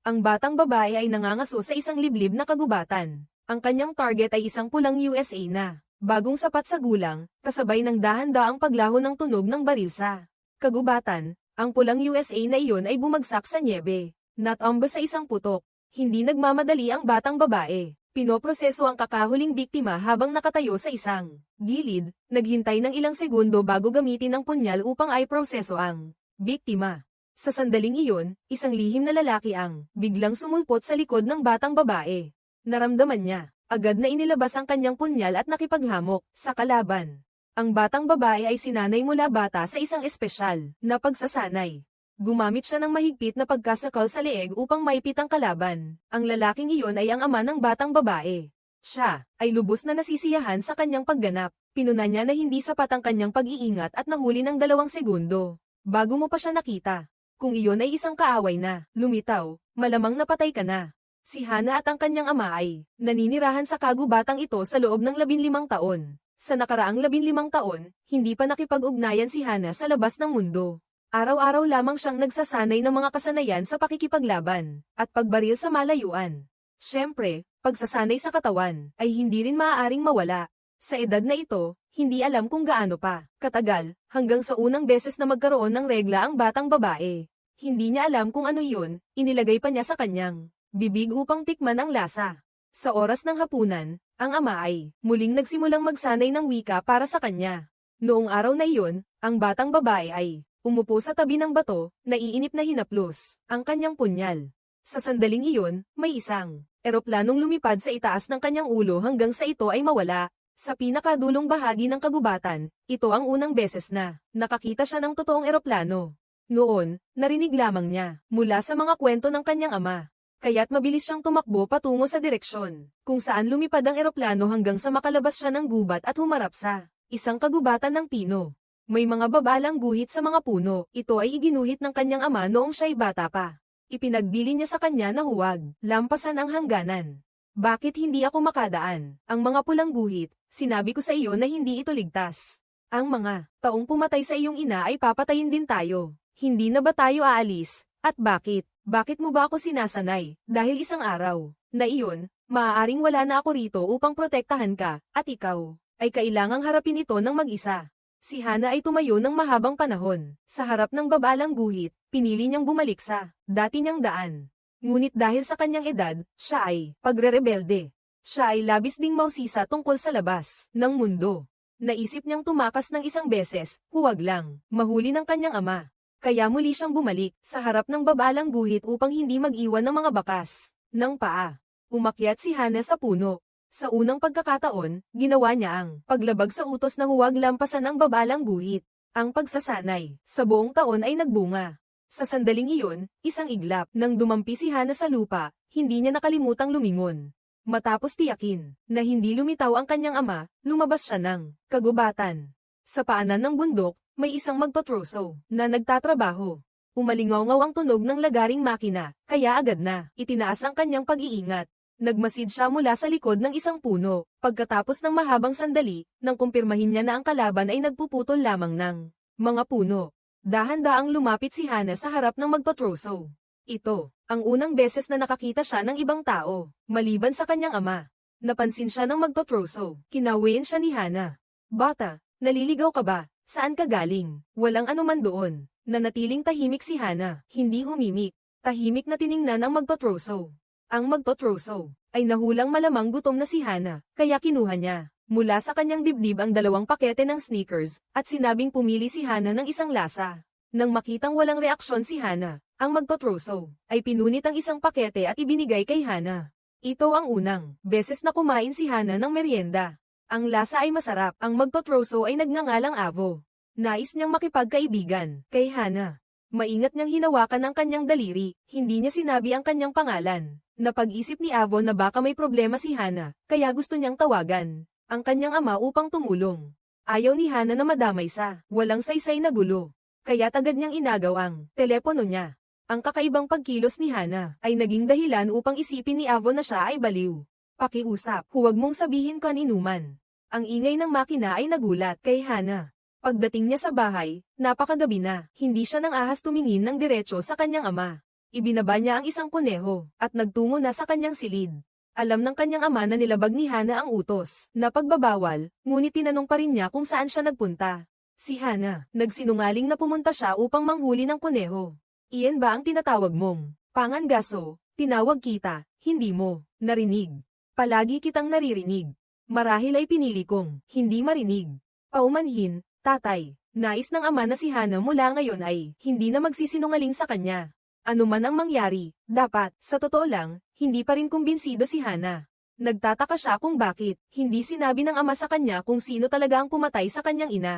Ang batang babae ay nangangaso sa isang liblib na kagubatan. Ang kanyang target ay isang pulang USA na, bagong sapat sa gulang, kasabay ng dahan-daang paglaho ng tunog ng baril sa kagubatan. Ang pulang USA na iyon ay bumagsak sa nyebe. Natumba sa isang putok. Hindi nagmamadali ang batang babae. Pinoproseso ang kakahuling biktima habang nakatayo sa isang gilid, naghintay ng ilang segundo bago gamitin ang punyal upang i-proseso ang biktima. Sa sandaling iyon, isang lihim na lalaki ang biglang sumulpot sa likod ng batang babae. Naramdaman niya, agad na inilabas ang kanyang punyal at nakipaghamok sa kalaban. Ang batang babae ay sinanay mula bata sa isang espesyal na pagsasanay. Gumamit siya ng mahigpit na pagkasakal sa leeg upang maipit ang kalaban. Ang lalaking iyon ay ang ama ng batang babae. Siya ay lubos na nasisiyahan sa kanyang pagganap. Pinuna niya na hindi sapat ang kanyang pag-iingat at nahuli ng 2 segundo. Bago mo pa siya nakita. Kung iyon ay isang kaaway na lumitaw, malamang napatay ka na. Si Hana at ang kanyang ama ay naninirahan sa kagubatang ito sa loob ng 15 taon. Sa nakaraang 15 taon, hindi pa nakipag-ugnayan si Hana sa labas ng mundo. Araw-araw lamang siyang nagsasanay ng mga kasanayan sa pakikipaglaban at pagbaril sa malayuan. Siyempre, pagsasanay sa katawan ay hindi rin maaaring mawala. Sa edad na ito, hindi alam kung gaano pa katagal hanggang sa unang beses na magkaroon ng regla ang batang babae. Hindi niya alam kung ano yun, inilagay pa niya sa kanyang bibig upang tikman ang lasa. Sa oras ng hapunan, ang ama ay muling nagsimulang magsanay ng wika para sa kanya. Noong araw na iyon, ang batang babae ay umupo sa tabi ng bato, naiinip na hinaplos ang kanyang punyal. Sa sandaling iyon, may isang eroplanong lumipad sa itaas ng kanyang ulo hanggang sa ito ay mawala. Sa pinakadulong bahagi ng kagubatan, ito ang unang beses na nakakita siya ng totoong eroplano. Noon, narinig lamang niya mula sa mga kwento ng kanyang ama. Kaya't mabilis siyang tumakbo patungo sa direksyon kung saan lumipad ang eroplano hanggang sa makalabas siya ng gubat at humarap sa isang kagubatan ng pino. May mga babalang guhit sa mga puno. Ito ay iginuhit ng kanyang ama noong siya'y bata pa. Ipinagbili niya sa kanya na huwag lampasan ang hangganan. Bakit hindi ako makadaan? Ang mga pulang guhit, sinabi ko sa iyo na hindi ito ligtas. Ang mga taong pumatay sa iyong ina ay papatayin din tayo. Hindi na ba tayo aalis? At bakit? Bakit mo ba ako sinasanay? Dahil isang araw na iyon, maaaring wala na ako rito upang protektahan ka, at ikaw ay kailangang harapin ito ng mag-isa. Si Hana ay tumayo ng mahabang panahon. Sa harap ng babalang guhit, pinili niyang bumalik sa dati niyang daan. Ngunit dahil sa kanyang edad, siya ay pagre-rebelde. Siya ay labis ding mausisa tungkol sa labas ng mundo. Naisip niyang tumakas ng isang beses, huwag lang mahuli ng kanyang ama. Kaya muli siyang bumalik sa harap ng babalang guhit upang hindi mag-iwan ng mga bakas ng paa. Umakyat si Hana sa puno. Sa unang pagkakataon, ginawa niya ang paglabag sa utos na huwag lampasan ang babalang guhit. Ang pagsasanay sa buong taon ay nagbunga. Sa sandaling iyon, isang iglap nang dumampi si Hana sa lupa, hindi niya nakalimutang lumingon. Matapos tiyakin na hindi lumitaw ang kanyang ama, lumabas siya ng kagubatan. Sa paanan ng bundok, may isang magtotroso na nagtatrabaho. Umalingaw-ngaw ang tunog ng lagaring makina, kaya agad na itinaas ang kanyang pag-iingat. Nagmasid siya mula sa likod ng isang puno. Pagkatapos ng mahabang sandali, nang kumpirmahin niya na ang kalaban ay nagpuputol lamang ng mga puno. Dahan-daang lumapit si Hana sa harap ng magtotroso. Ito ang unang beses na nakakita siya ng ibang tao, maliban sa kanyang ama. Napansin siya ng magtotroso. Kinawiin siya ni Hana. Bata, naliligaw ka ba? Saan ka galing? Walang anuman doon. Nanatiling tahimik si Hana, hindi humimik. Tahimik na tiningnan ang magtotroso. Ang magtotroso ay nahulang malamang gutom na si Hana, kaya kinuha niya mula sa kanyang dibdib ang 2 pakete ng sneakers, at sinabing pumili si Hana ng isang lasa. Nang makitang walang reaksyon si Hana, ang magtotroso ay pinunit ang isang pakete at ibinigay kay Hana. Ito ang unang beses na kumain si Hana ng merienda. Ang lasa ay masarap. Ang magtotroso ay nagngangalang Avo. Nais niyang makipagkaibigan kay Hana. Maingat niyang hinawakan ang kanyang daliri, hindi niya sinabi ang kanyang pangalan. Napag-isip ni Avo na baka may problema si Hana, kaya gusto niyang tawagan ang kanyang ama upang tumulong. Ayaw ni Hana na madamay sa walang saysay na gulo, kaya agad niyang inagaw ang telepono niya. Ang kakaibang pagkilos ni Hana ay naging dahilan upang isipin ni Avo na siya ay baliw. Pakiusap, huwag mong sabihin kaninuman. Ang ingay ng makina ay nagulat kay Hana. Pagdating niya sa bahay, napakagabi na, hindi siya nang ahas tumingin ng diretso sa kanyang ama. Ibinaba niya ang isang kuneho, at nagtungo na sa kanyang silid. Alam ng kanyang ama na nilabag ni Hana ang utos na pagbabawal, ngunit tinanong pa rin niya kung saan siya nagpunta. Si Hana, nagsinungaling na pumunta siya upang manghuli ng kuneho. Iyan ba ang tinatawag mong pangangaso? Tinawag kita, hindi mo narinig. Palagi kitang naririnig. Marahil ay pinili kong hindi marinig. Paumanhin, tatay. Nais ng ama na si Hana mula ngayon ay hindi na magsisinungaling sa kanya. Ano man ang mangyari, dapat, sa totoo lang, hindi pa rin kumbinsido si Hana. Nagtataka siya kung bakit hindi sinabi ng ama sa kanya kung sino talaga ang pumatay sa kanyang ina.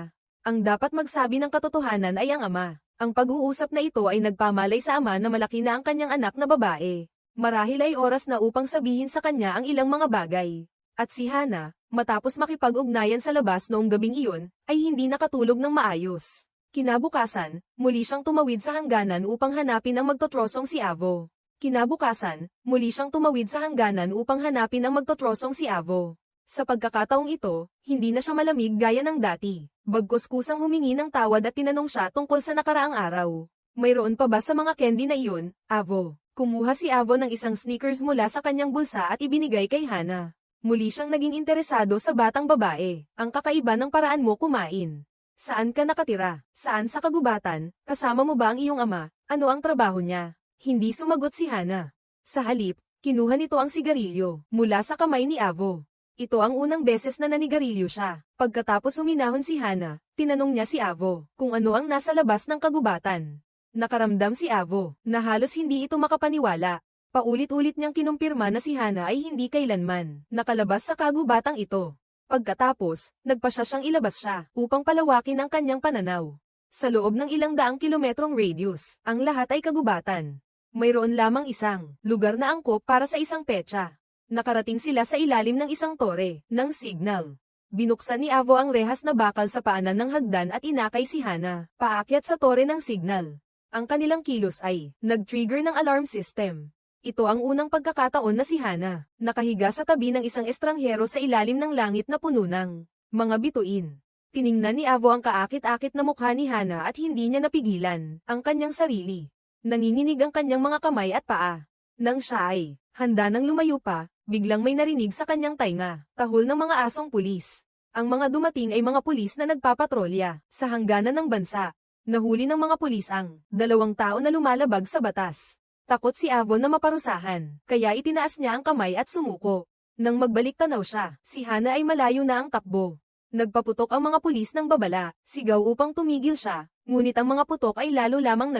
Ang dapat magsabi ng katotohanan ay ang ama. Ang pag-uusap na ito ay nagpamalay sa ama na malaki na ang kanyang anak na babae. Marahil ay oras na upang sabihin sa kanya ang ilang mga bagay. At si Hana, matapos makipag-ugnayan sa labas noong gabing iyon, ay hindi nakatulog ng maayos. Kinabukasan, muli siyang tumawid sa hangganan upang hanapin ang magtotrosong si Avo. Kinabukasan, muli siyang tumawid sa hangganan upang hanapin ang magtotrosong si Avo. Sa pagkakataong ito, hindi na siya malamig gaya ng dati. Bagkus kusang humingi ng tawad at tinanong siya tungkol sa nakaraang araw. Mayroon pa ba sa mga candy na iyon, Avo? Kumuha si Avo ng isang Snickers mula sa kanyang bulsa at ibinigay kay Hana. Muli siyang naging interesado sa batang babae. Ang kakaiba ng paraan mo kumain. Saan ka nakatira? Saan sa kagubatan? Kasama mo ba ang iyong ama? Ano ang trabaho niya? Hindi sumagot si Hana. Sa halip, kinuha nito ang sigarilyo mula sa kamay ni Avo. Ito ang unang beses na nanigarilyo siya. Pagkatapos huminahon si Hana, tinanong niya si Avo kung ano ang nasa labas ng kagubatan. Nakaramdam si Avo na halos hindi ito makapaniwala. Paulit-ulit niyang kinumpirma na si Hana ay hindi kailanman nakalabas sa kagubatang ito. Pagkatapos, nagpasya siyang ilabas siya upang palawakin ang kanyang pananaw. Sa loob ng ilang daang kilometrong radius, ang lahat ay kagubatan. Mayroon lamang isang lugar na angkop para sa isang petsa. Nakarating sila sa ilalim ng isang tore ng signal. Binuksan ni Avo ang rehas na bakal sa paanan ng hagdan at inakay si Hana paakyat sa tore ng signal. Ang kanilang kilos ay nag-trigger ng alarm system. Ito ang unang pagkakataon na si Hana nakahiga sa tabi ng isang estranghero sa ilalim ng langit na puno ng mga bituin. Tiningnan ni Avo ang kaakit-akit na mukha ni Hana at hindi niya napigilan ang kanyang sarili. Nanginginig ang kanyang mga kamay at paa. Nang siya ay handa nang lumayo pa, biglang may narinig sa kanyang tainga, tahol ng mga asong pulis. Ang mga dumating ay mga pulis na nagpapatrolya sa hangganan ng bansa. Nahuli ng mga pulis ang 2 tao na lumalabag sa batas. Takot si Avo na maparusahan, kaya itinaas niya ang kamay at sumuko. Nang magbalik tanaw siya, si Hana ay malayo na ang takbo. Nagpaputok ang mga pulis ng babala, sigaw upang tumigil siya, ngunit ang mga putok ay lalo lamang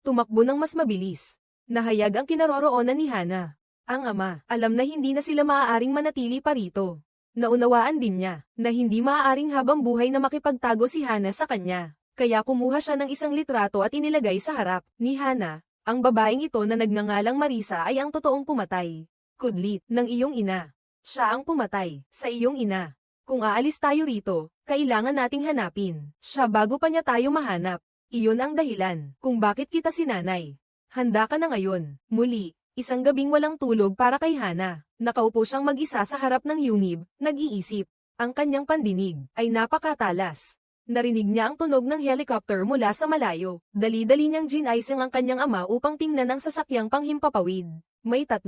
tumakbo ng mas mabilis. Nahayag ang kinaroroonan ni Hana. Ang ama, alam na hindi na sila maaaring manatili pa rito. Naunawaan din niya, na hindi maaaring habang buhay na makipagtago si Hana sa kanya. Kaya kumuha siya ng isang litrato at inilagay sa harap ni Hana. Ang babaeng ito na nagngangalang Marisa ay ang totoong pumatay. Kudlit ng iyong ina. Siya ang pumatay sa iyong ina. Kung aalis tayo rito, kailangan nating hanapin siya bago pa niya tayo mahanap. Iyon ang dahilan kung bakit kita sinanay. Handa ka na ngayon. Muli, isang gabing walang tulog para kay Hana. Nakaupo siyang mag-isa sa harap ng yungib, nag-iisip. Ang kanyang pandinig ay napakatalas. Narinig niya ang tunog ng helicopter mula sa malayo. Dali-dali niyang ginaising ang kanyang ama upang tingnan ang sasakyang panghimpapawid. May 3.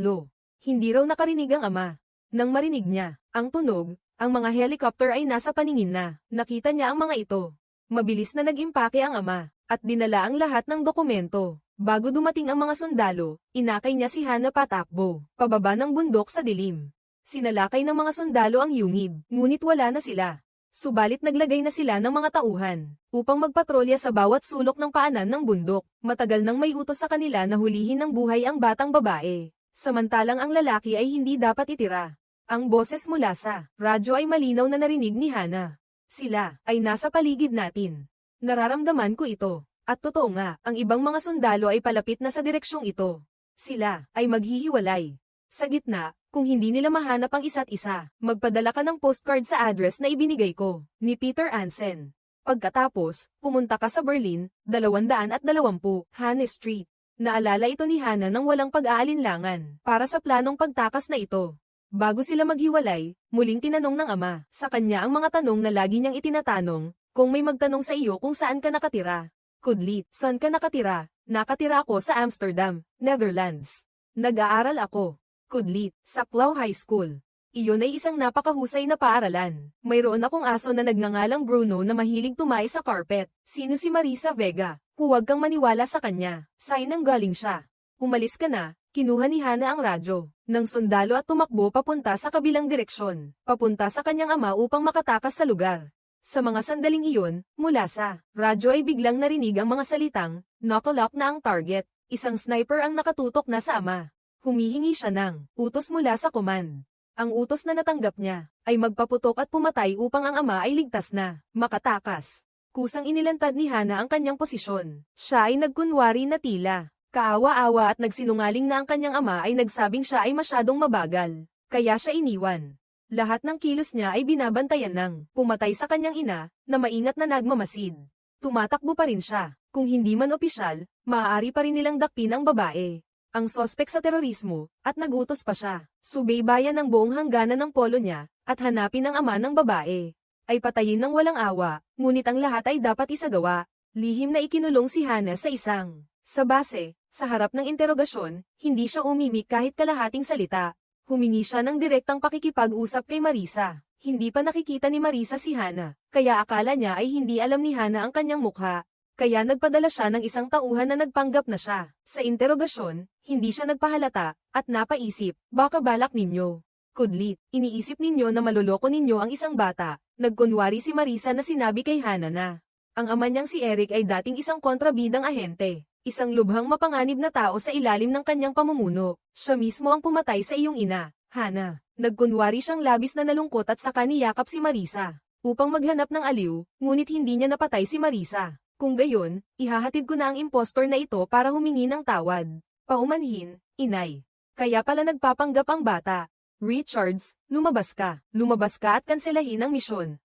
Hindi raw nakarinig ang ama. Nang marinig niya ang tunog, ang mga helicopter ay nasa paningin na. Nakita niya ang mga ito. Mabilis na nag-impake ang ama, at dinala ang lahat ng dokumento. Bago dumating ang mga sundalo, inakay niya si Hana patakbo, pababa ng bundok sa dilim. Sinalakay ng mga sundalo ang yungib, ngunit wala na sila. Subalit naglagay na sila ng mga tauhan upang magpatrolya sa bawat sulok ng paanan ng bundok. Matagal nang may utos sa kanila na hulihin ng buhay ang batang babae. Samantalang ang lalaki ay hindi dapat itira. Ang boses mula sa radyo ay malinaw na narinig ni Hana. Sila ay nasa paligid natin. Nararamdaman ko ito. At totoo nga, ang ibang mga sundalo ay palapit na sa direksyong ito. Sila ay maghihiwalay. Sa gitna, kung hindi nila mahanap ang isa't isa, magpadala ka ng postcard sa address na ibinigay ko, ni Peter Ansen. Pagkatapos, pumunta ka sa Berlin, 220 Hanne Street. Naalala ito ni Hana nang walang pag-aalinlangan para sa planong pagtakas na ito. Bago sila maghiwalay, muling tinanong ng ama sa kanya ang mga tanong na lagi niyang itinatanong, kung may magtanong sa iyo kung saan ka nakatira. Kudlit, saan ka nakatira? Nakatira ako sa Amsterdam, Netherlands. Nag-aaral ako. Kudlit, sa Clau High School. Iyon ay isang napakahusay na paaralan. Mayroon akong aso na nagngangalang Bruno na mahilig tumae sa carpet. Sino si Marisa Vega? Huwag kang maniwala sa kanya. Sa'yo nang galing siya. Umalis ka na. Kinuha ni Hana ang radyo ng sundalo at tumakbo papunta sa kabilang direksyon, papunta sa kanyang ama upang makatakas sa lugar. Sa mga sandaling iyon, mula sa radyo ay biglang narinig ang mga salitang, "Knock-a-lock na ang target." Isang sniper ang nakatutok na sa ama. Humihingi siya ng utos mula sa command. Ang utos na natanggap niya ay magpaputok at pumatay upang ang ama ay ligtas na makatakas. Kusang inilantad ni Hana ang kanyang posisyon. Siya ay nagkunwari na tila kaawa-awa at nagsinungaling na ang kanyang ama ay nagsabing siya ay masyadong mabagal, kaya siya iniwan. Lahat ng kilos niya ay binabantayan ng pumatay sa kanyang ina na maingat na nagmamasid. Tumatakbo pa rin siya. Kung hindi man opisyal, maaari pa rin nilang dakpin ang babae. Ang sospek sa terorismo, at nagutos pa siya. Subaybayan ang buong hangganan ng polo niya, at hanapin ang ama ng babae. Ay patayin ng walang awa, ngunit ang lahat ay dapat isagawa. Lihim na ikinulong si Hana sa isang. Sa base, sa harap ng interogasyon, hindi siya umimik kahit kalahating salita. Humingi siya ng direktang pakikipag-usap kay Marisa. Hindi pa nakikita ni Marisa si Hana, kaya akala niya ay hindi alam ni Hana ang kanyang mukha. Kaya nagpadala siya ng isang tauhan na nagpanggap na siya. Sa interogasyon, hindi siya nagpahalata, at napaisip, baka balak ninyo. Kudlit, iniisip ninyo na maloloko ninyo ang isang bata. Nagkunwari si Marisa na sinabi kay Hana na ang ama niyang si Eric ay dating isang kontrabidang ahente. Isang lubhang mapanganib na tao sa ilalim ng kanyang pamumuno. Siya mismo ang pumatay sa iyong ina, Hana. Nagkunwari siyang labis na nalungkot at saka niyakap si Marisa upang maghanap ng aliw, ngunit hindi niya napatay si Marisa. Kung gayon, ihahatid ko na ang impostor na ito para humingi ng tawad. Paumanhin, inay. Kaya pala nagpapanggap ang bata. Richards, lumabas ka. Lumabas ka at kanselahin ang misyon.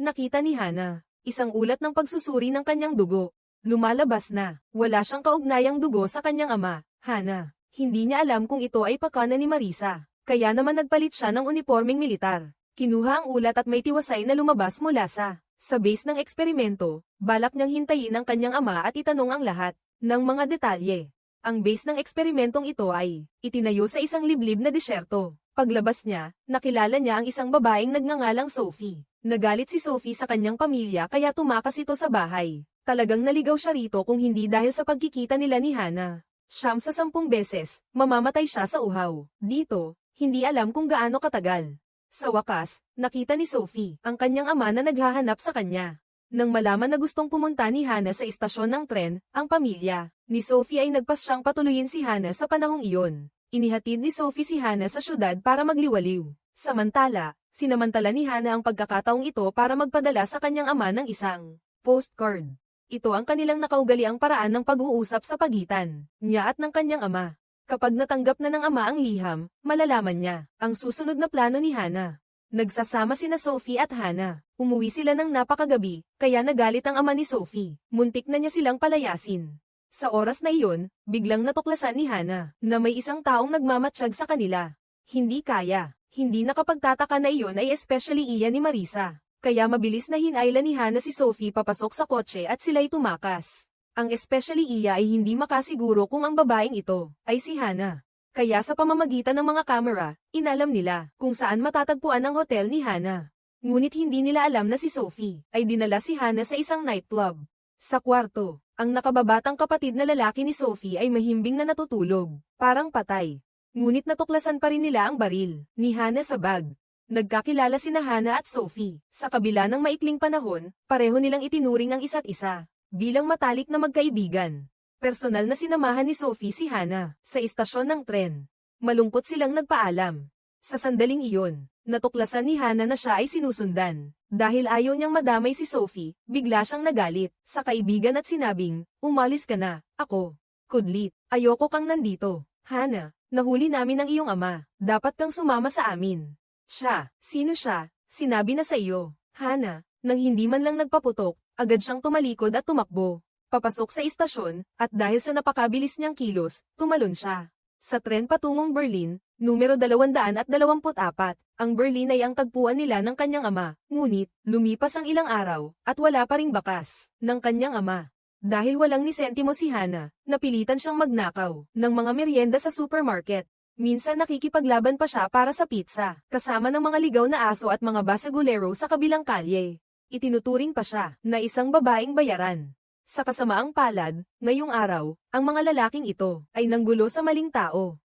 Nakita ni Hana. Isang ulat ng pagsusuri ng kanyang dugo. Lumalabas na. Wala siyang kaugnayang dugo sa kanyang ama, Hana. Hindi niya alam kung ito ay pakana ni Marisa. Kaya naman nagpalit siya ng unipormeng militar. Kinuha ang ulat at may tiwasay na lumabas mula sa base ng eksperimento. Balak niyang hintayin ang kanyang ama at itanong ang lahat ng mga detalye. Ang base ng eksperimentong ito ay itinayo sa isang liblib na disyerto. Paglabas niya, nakilala niya ang isang babaeng nagngangalang Sophie. Nagalit si Sophie sa kanyang pamilya kaya tumakas ito sa bahay. Talagang naligaw siya rito kung hindi dahil sa pagkikita nila ni Hana. 9 sa 10 beses, mamamatay siya sa uhaw. Dito, hindi alam kung gaano katagal. Sa wakas, nakita ni Sophie ang kanyang ama na naghahanap sa kanya. Nang malaman na gustong pumunta ni Hana sa istasyon ng tren, ang pamilya ni Sophie ay nagpas siyang patuluyin si Hana sa panahong iyon. Inihatid ni Sophie si Hana sa syudad para magliwaliw. Samantala, sinamantala ni Hana ang pagkakataong ito para magpadala sa kanyang ama ng isang postcard. Ito ang kanilang nakaugaliang paraan ng pag-uusap sa pagitan niya at ng kanyang ama. Kapag natanggap na ng ama ang liham, malalaman niya ang susunod na plano ni Hana. Nagsasama sina Sophie at Hana. Umuwi sila ng napakagabi, kaya nagalit ang ama ni Sophie. Muntik na niya silang palayasin. Sa oras na iyon, biglang natuklasan ni Hana na may isang taong nagmamatsyag sa kanila. Hindi kaya. Hindi nakapagtataka na iyon ay especially iyan ni Marisa. Kaya mabilis na hinailan ni Hana si Sophie papasok sa kotse at sila'y tumakas. Ang especially iya ay hindi makasiguro kung ang babaeng ito ay si Hana. Kaya sa pamamagitan ng mga kamera, inalam nila kung saan matatagpuan ang hotel ni Hana. Ngunit hindi nila alam na si Sophie ay dinala si Hana sa isang nightclub. Sa kwarto, ang nakababatang kapatid na lalaki ni Sophie ay mahimbing na natutulog, parang patay. Ngunit natuklasan pa rin nila ang baril ni Hana sa bag. Nagkakilala sina Hana at Sophie. Sa kabila ng maikling panahon, pareho nilang itinuring ang isa't isa bilang matalik na magkaibigan. Personal na sinamahan ni Sophie si Hana sa istasyon ng tren. Malungkot silang nagpaalam. Sa sandaling iyon, natuklasan ni Hana na siya ay sinusundan. Dahil ayaw niyang madamay si Sophie, bigla siyang nagalit sa kaibigan at sinabing, "Umalis ka na, ako. Kudlit, ayoko kang nandito. Hana, nahuli namin ang iyong ama. Dapat kang sumama sa amin." Siya, sino siya? Sinabi na sa iyo. Hana, nang hindi man lang nagpaputok, agad siyang tumalikod at tumakbo. Papasok sa istasyon, at dahil sa napakabilis niyang kilos, tumalon siya. Sa tren patungong Berlin, numero 224, ang Berlin ay ang tagpuan nila ng kanyang ama. Ngunit, lumipas ang ilang araw, at wala pa ring bakas ng kanyang ama. Dahil walang ni sentimo si Hana, napilitan siyang magnakaw ng mga merienda sa supermarket. Minsan nakikipaglaban pa siya para sa pizza, kasama ng mga ligaw na aso at mga basagulero sa kabilang kalye. Itinuturing pa siya na isang babaeng bayaran. Sa kasamaang palad, ngayong araw, ang mga lalaking ito ay nanggulo sa maling tao.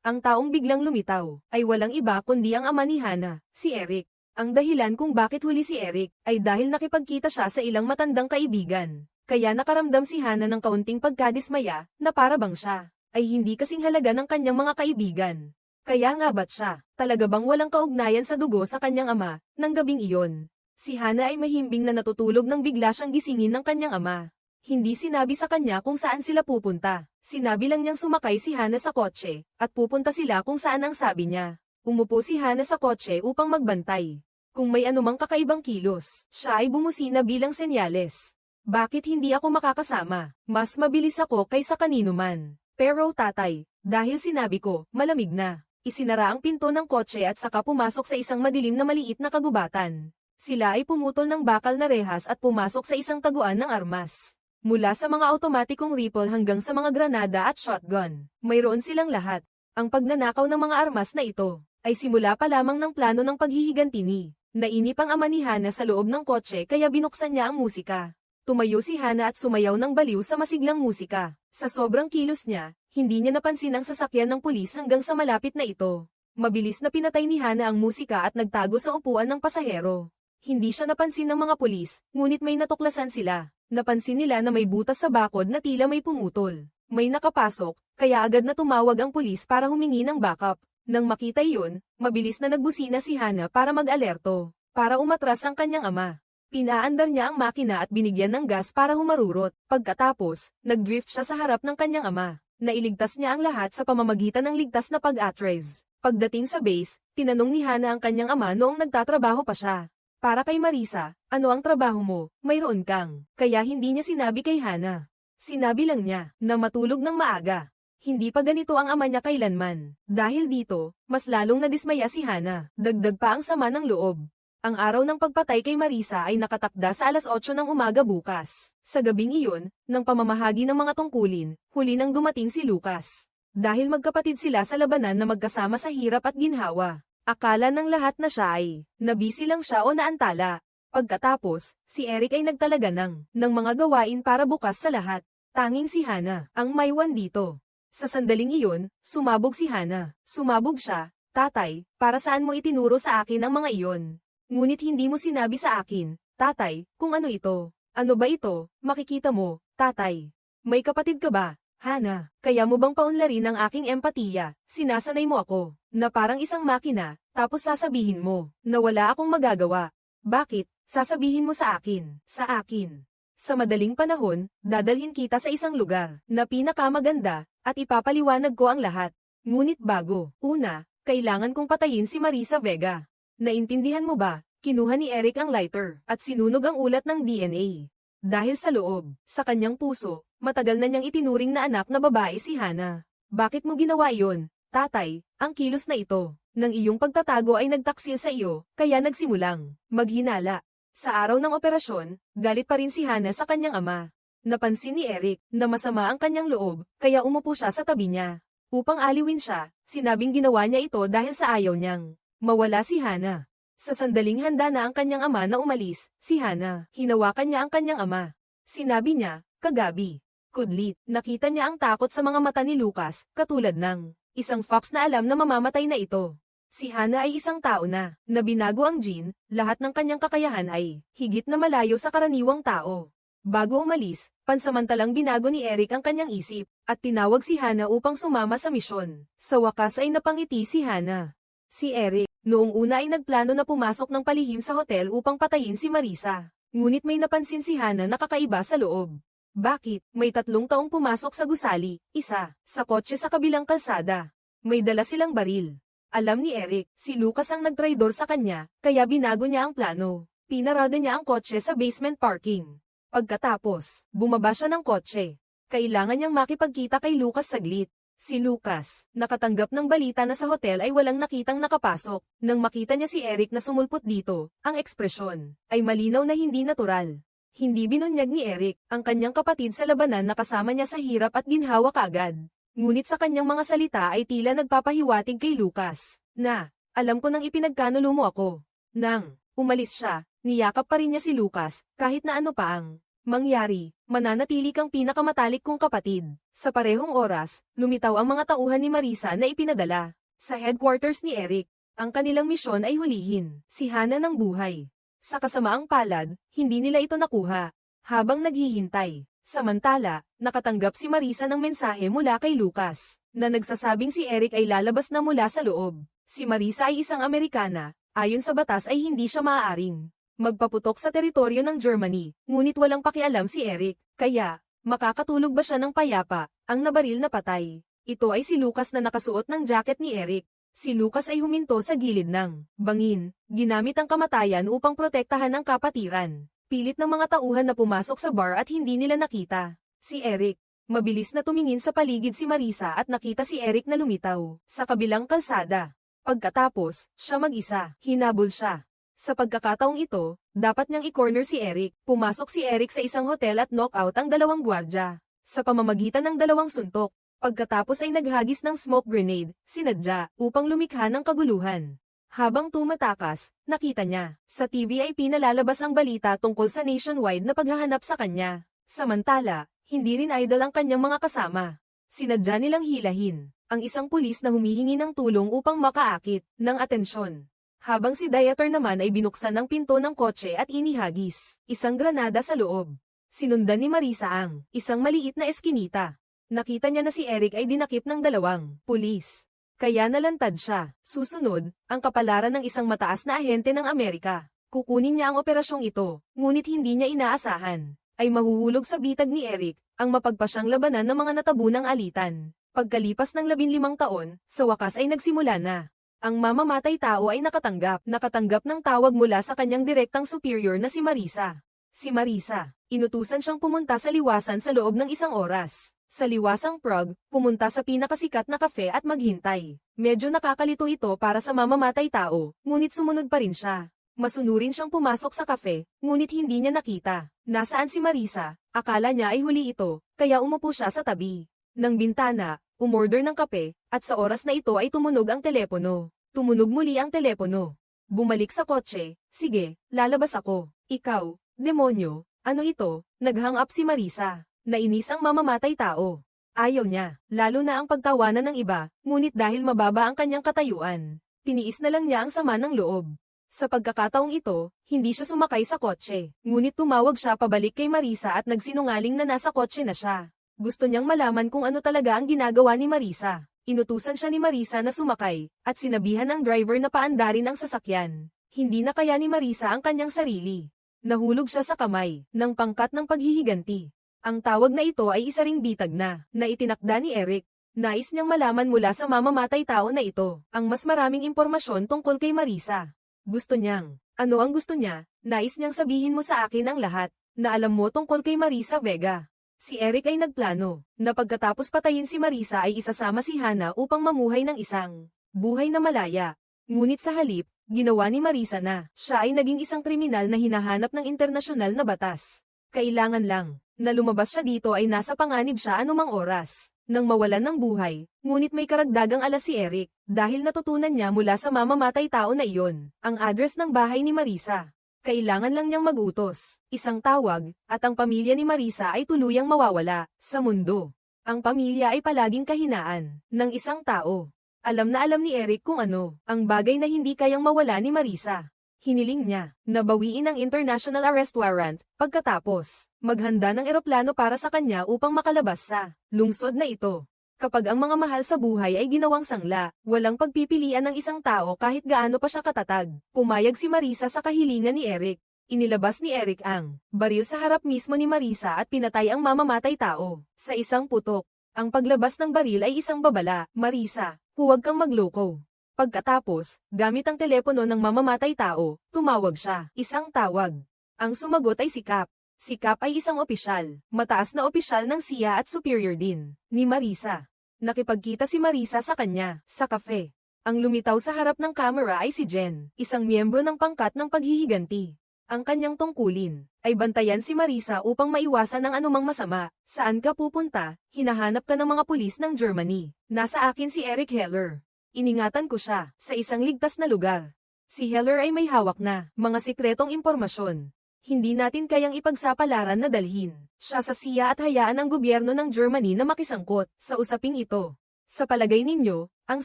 Ang taong biglang lumitaw ay walang iba kundi ang ama ni Hana, si Eric. Ang dahilan kung bakit huli si Eric ay dahil nakipagkita siya sa ilang matandang kaibigan. Kaya nakaramdam si Hana ng kaunting pagkadismaya na para bang siya ay hindi kasing halaga ng kanyang mga kaibigan. Kaya nga ba't siya, talaga bang walang kaugnayan sa dugo sa kanyang ama, ng gabing iyon? Si Hana ay mahimbing na natutulog nang bigla siyang gisingin ng kanyang ama. Hindi sinabi sa kanya kung saan sila pupunta. Sinabi lang niyang sumakay si Hana sa kotse, at pupunta sila kung saan ang sabi niya. Umupo si Hana sa kotse upang magbantay. Kung may anumang kakaibang kilos, siya ay bumusina bilang senyales. Bakit hindi ako makakasama? Mas mabilis ako kaysa kanino man. Pero tatay, dahil sinabi ko, malamig na. Isinara ang pinto ng kotse at saka pumasok sa isang madilim na maliit na kagubatan. Sila ay pumutol ng bakal na rehas at pumasok sa isang taguan ng armas. Mula sa mga automatikong rifle hanggang sa mga granada at shotgun, mayroon silang lahat. Ang pagnanakaw ng mga armas na ito ay simula pa lamang ng plano ng paghihigantini. Nainip ang ama ni Hana sa loob ng kotse kaya binuksan niya ang musika. Tumayo si Hana at sumayaw ng baliw sa masiglang musika. Sa sobrang kilos niya, hindi niya napansin ang sasakyan ng pulis hanggang sa malapit na ito. Mabilis na pinatay ni Hana ang musika at nagtago sa upuan ng pasahero. Hindi siya napansin ng mga pulis, ngunit may natuklasan sila. Napansin nila na may butas sa bakod na tila may pumutol. May nakapasok, kaya agad na tumawag ang pulis para humingi ng backup. Nang makita iyon, mabilis na nagbusina si Hana para mag-alerto, para umatras ang kanyang ama. Pinaandar niya ang makina at binigyan ng gas para humarurot. Pagkatapos, nag-drift siya sa harap ng kanyang ama. Nailigtas niya ang lahat sa pamamagitan ng ligtas na pag-atres. Pagdating sa base, tinanong ni Hana ang kanyang ama noong nagtatrabaho pa siya. Para kay Marisa, ano ang trabaho mo? Mayroon kang. Kaya hindi niya sinabi kay Hana. Sinabi lang niya na matulog ng maaga. Hindi pa ganito ang ama niya kailanman. Dahil dito, mas lalong nadismaya si Hana. Dagdag pa ang sama ng loob. Ang araw ng pagpatay kay Marisa ay nakatakda sa alas 8 ng umaga bukas. Sa gabing iyon, ng pamamahagi ng mga tungkulin, huli nang dumating si Lucas. Dahil magkapatid sila sa labanan na magkasama sa hirap at ginhawa. Akala ng lahat na siya ay, nabisi lang siya o naantala. Pagkatapos, si Eric ay nagtalaga ng mga gawain para bukas sa lahat. Tanging si Hana, ang maiwan dito. Sa sandaling iyon, sumabog si Hana. Sumabog siya, tatay, para saan mo itinuro sa akin ang mga iyon? Ngunit hindi mo sinabi sa akin, tatay, kung ano ito. Ano ba ito? Makikita mo, tatay. May kapatid ka ba? Hana, kaya mo bang paunlarin ang aking empatiya? Sinasanay mo ako, na parang isang makina, tapos sasabihin mo, na wala akong magagawa. Bakit? Sasabihin mo sa akin, sa akin. Sa madaling panahon, dadalhin kita sa isang lugar, na pinakamaganda, at ipapaliwanag ko ang lahat. Ngunit bago, una, kailangan kong patayin si Marisa Vega. Naintindihan mo ba? Kinuha ni Eric ang lighter, at sinunog ang ulat ng DNA. Dahil sa loob, sa kanyang puso, matagal na niyang itinuring na anak na babae si Hana. Bakit mo ginawa iyon, tatay? Ang kilos na ito, ng iyong pagtatago ay nagtaksil sa iyo, kaya nagsimulang maghinala. Sa araw ng operasyon, galit pa rin si Hana sa kanyang ama. Napansin ni Eric, na masama ang kanyang loob, kaya umupo siya sa tabi niya. Upang aliwin siya, sinabing ginawa niya ito dahil sa ayaw niyang mawala si Hana. Sa sandaling handa na ang kanyang ama na umalis, si Hana, hinawakan niya ang kanyang ama. Sinabi niya, kagabi. Kudlit, nakita niya ang takot sa mga mata ni Lucas, katulad ng isang fox na alam na mamamatay na ito. Si Hana ay isang tao na binago ang gene, lahat ng kanyang kakayahan ay higit na malayo sa karaniwang tao. Bago umalis, pansamantalang binago ni Eric ang kanyang isip, at tinawag si Hana upang sumama sa misyon. Sa wakas ay napangiti si Hana. Si Eric, noong una ay nagplano na pumasok ng palihim sa hotel upang patayin si Marisa. Ngunit may napansin si Hana na kakaiba sa loob. Bakit? May 3 taong pumasok sa gusali, isa, sa kotse sa kabilang kalsada. May dala silang baril. Alam ni Eric, si Lucas ang nagtraidor sa kanya, kaya binago niya ang plano. Pinarada niya ang kotse sa basement parking. Pagkatapos, bumaba siya ng kotse. Kailangan niyang makipagkita kay Lucas saglit. Si Lucas, nakatanggap ng balita na sa hotel ay walang nakitang nakapasok. Nang makita niya si Eric na sumulpot dito, ang ekspresyon ay malinaw na hindi natural. Hindi binunyag ni Eric ang kanyang kapatid sa labanan na kasama niya sa hirap at ginhawa kaagad. Ngunit sa kanyang mga salita ay tila nagpapahiwatig kay Lucas, na, alam ko nang ipinagkanulo mo ako. Nang umalis siya, niyakap pa rin niya si Lucas, kahit na ano pa ang mangyari, mananatili kang pinakamatalik kong kapatid. Sa parehong oras, lumitaw ang mga tauhan ni Marisa na ipinadala sa headquarters ni Eric. Ang kanilang misyon ay hulihin si Hana ng buhay. Sa kasamaang palad, hindi nila ito nakuha. Habang naghihintay, samantala, nakatanggap si Marisa ng mensahe mula kay Lucas, na nagsasabing si Eric ay lalabas na mula sa loob. Si Marisa ay isang Amerikana, ayon sa batas ay hindi siya maaaring magpaputok sa teritoryo ng Germany, ngunit walang pakialam si Eric, kaya, makakatulog ba siya ng payapa, ang nabaril na patay. Ito ay si Lucas na nakasuot ng jacket ni Eric. Si Lucas ay huminto sa gilid ng bangin, ginamit ang kamatayan upang protektahan ang kapatiran. Pilit ng mga tauhan na pumasok sa bar at hindi nila nakita si Eric. Mabilis na tumingin sa paligid si Marisa at nakita si Eric na lumitaw sa kabilang kalsada. Pagkatapos, siya mag-isa, hinabol siya. Sa pagkakataong ito, dapat niyang i-corner si Eric. Pumasok si Eric sa isang hotel at knock-out ang dalawang gwardya sa pamamagitan ng dalawang suntok. Pagkatapos ay naghagis ng smoke grenade, sinadya, upang lumikha ng kaguluhan. Habang tumatakas, nakita niya, sa TV ay pinalalabas ang balita tungkol sa nationwide na paghahanap sa kanya. Samantala, hindi rin idol ang kanyang mga kasama. Sinadya nilang hilahin ang isang pulis na humihingi ng tulong upang makaakit ng atensyon. Habang si Dieter naman ay binuksan ng pinto ng kotse at inihagis isang granada sa loob. Sinundan ni Marisa ang isang maliit na eskinita. Nakita niya na si Eric ay dinakip ng dalawang pulis. Kaya nalantad siya. Susunod, ang kapalaran ng isang mataas na ahente ng Amerika. Kukunin niya ang operasyong ito, ngunit hindi niya inaasahan. Ay mahuhulog sa bitag ni Eric, ang mapagpasyang labanan ng mga natabunang alitan. Pagkalipas ng 15 taon, sa wakas ay nagsimula na. Ang mamamatay tao ay nakatanggap ng tawag mula sa kanyang direktang superior na si Marisa. Si Marisa, inutusan siyang pumunta sa liwasan sa loob ng isang oras. Sa liwasang Prague, pumunta sa pinakasikat na kafe at maghintay. Medyo nakakalito ito para sa mamamatay tao, ngunit sumunod pa rin siya. Masunurin siyang pumasok sa kafe, ngunit hindi niya nakita. Nasaan si Marisa? Akala niya ay huli ito, kaya umupo siya sa tabi ng bintana, umorder ng kape, at sa oras na ito ay tumunog ang telepono. Tumunog muli ang telepono. Bumalik sa kotse, sige, lalabas ako. Ikaw, demonyo, ano ito? Nag-hang up si Marisa. Nainis ang mamamatay tao. Ayaw niya, lalo na ang pagtawanan ng iba, ngunit dahil mababa ang kanyang katayuan, tiniis na lang niya ang sama ng loob. Sa pagkakataong ito, hindi siya sumakay sa kotse, ngunit tumawag siya pabalik kay Marisa at nagsinungaling na nasa kotse na siya. Gusto niyang malaman kung ano talaga ang ginagawa ni Marisa. Inutusan siya ni Marisa na sumakay, at sinabihan ng driver na paandarin ang sasakyan. Hindi na kaya ni Marisa ang kanyang sarili. Nahulog siya sa kamay ng pangkat ng paghihiganti. Ang tawag na ito ay isa ring bitag na itinakda ni Eric. Nais niyang malaman mula sa mamamatay tao na ito ang mas maraming impormasyon tungkol kay Marisa. Gusto niyang, ano ang gusto niya? Nais niyang sabihin mo sa akin ang lahat na alam mo tungkol kay Marisa Vega. Si Eric ay nagplano na pagkatapos patayin si Marisa ay isasama si Hana upang mamuhay ng isang buhay na malaya. Ngunit sa halip, ginawa ni Marisa na siya ay naging isang kriminal na hinahanap ng internasyonal na batas. Kailangan lang na lumabas siya dito ay nasa panganib siya anumang oras nang mawalan ng buhay, ngunit may karagdagang alas si Eric, dahil natutunan niya mula sa mamamatay tao na iyon, ang address ng bahay ni Marisa. Kailangan lang niyang magutos, isang tawag, at ang pamilya ni Marisa ay tuluyang mawawala sa mundo. Ang pamilya ay palaging kahinaan ng isang tao. Alam na alam ni Eric kung ano ang bagay na hindi kayang mawala ni Marisa. Hiniling niya na bawiin ang international arrest warrant pagkatapos maghanda ng eroplano para sa kanya upang makalabas sa lungsod na ito. Kapag ang mga mahal sa buhay ay ginawang sangla, walang pagpipilian ng isang tao kahit gaano pa siya katatag. Pumayag si Marisa sa kahilingan ni Eric. Inilabas ni Eric ang baril sa harap mismo ni Marisa at pinatay ang mamamatay tao sa isang putok. Ang paglabas ng baril ay isang babala. Marisa, huwag kang magloko. Pagkatapos, gamit ang telepono ng mamamatay tao, tumawag siya. Isang tawag. Ang sumagot ay si Cap. Si Cap ay isang opisyal, mataas na opisyal ng CIA at superior din ni Marisa. Nakipagkita si Marisa sa kanya, sa kafe. Ang lumitaw sa harap ng kamera ay si Jen, isang miyembro ng pangkat ng paghihiganti. Ang kanyang tungkulin ay bantayan si Marisa upang maiwasan ang anumang masama. Saan ka pupunta? Hinahanap ka ng mga pulis ng Germany. Nasa akin si Eric Heller. Iningatan ko siya sa isang ligtas na lugar. Si Heller ay may hawak na mga sikretong impormasyon. Hindi natin kayang ipagsapalaran na dalhin siya sa CIA at hayaan ang gobyerno ng Germany na makisangkot sa usaping ito. Sa palagay ninyo, ang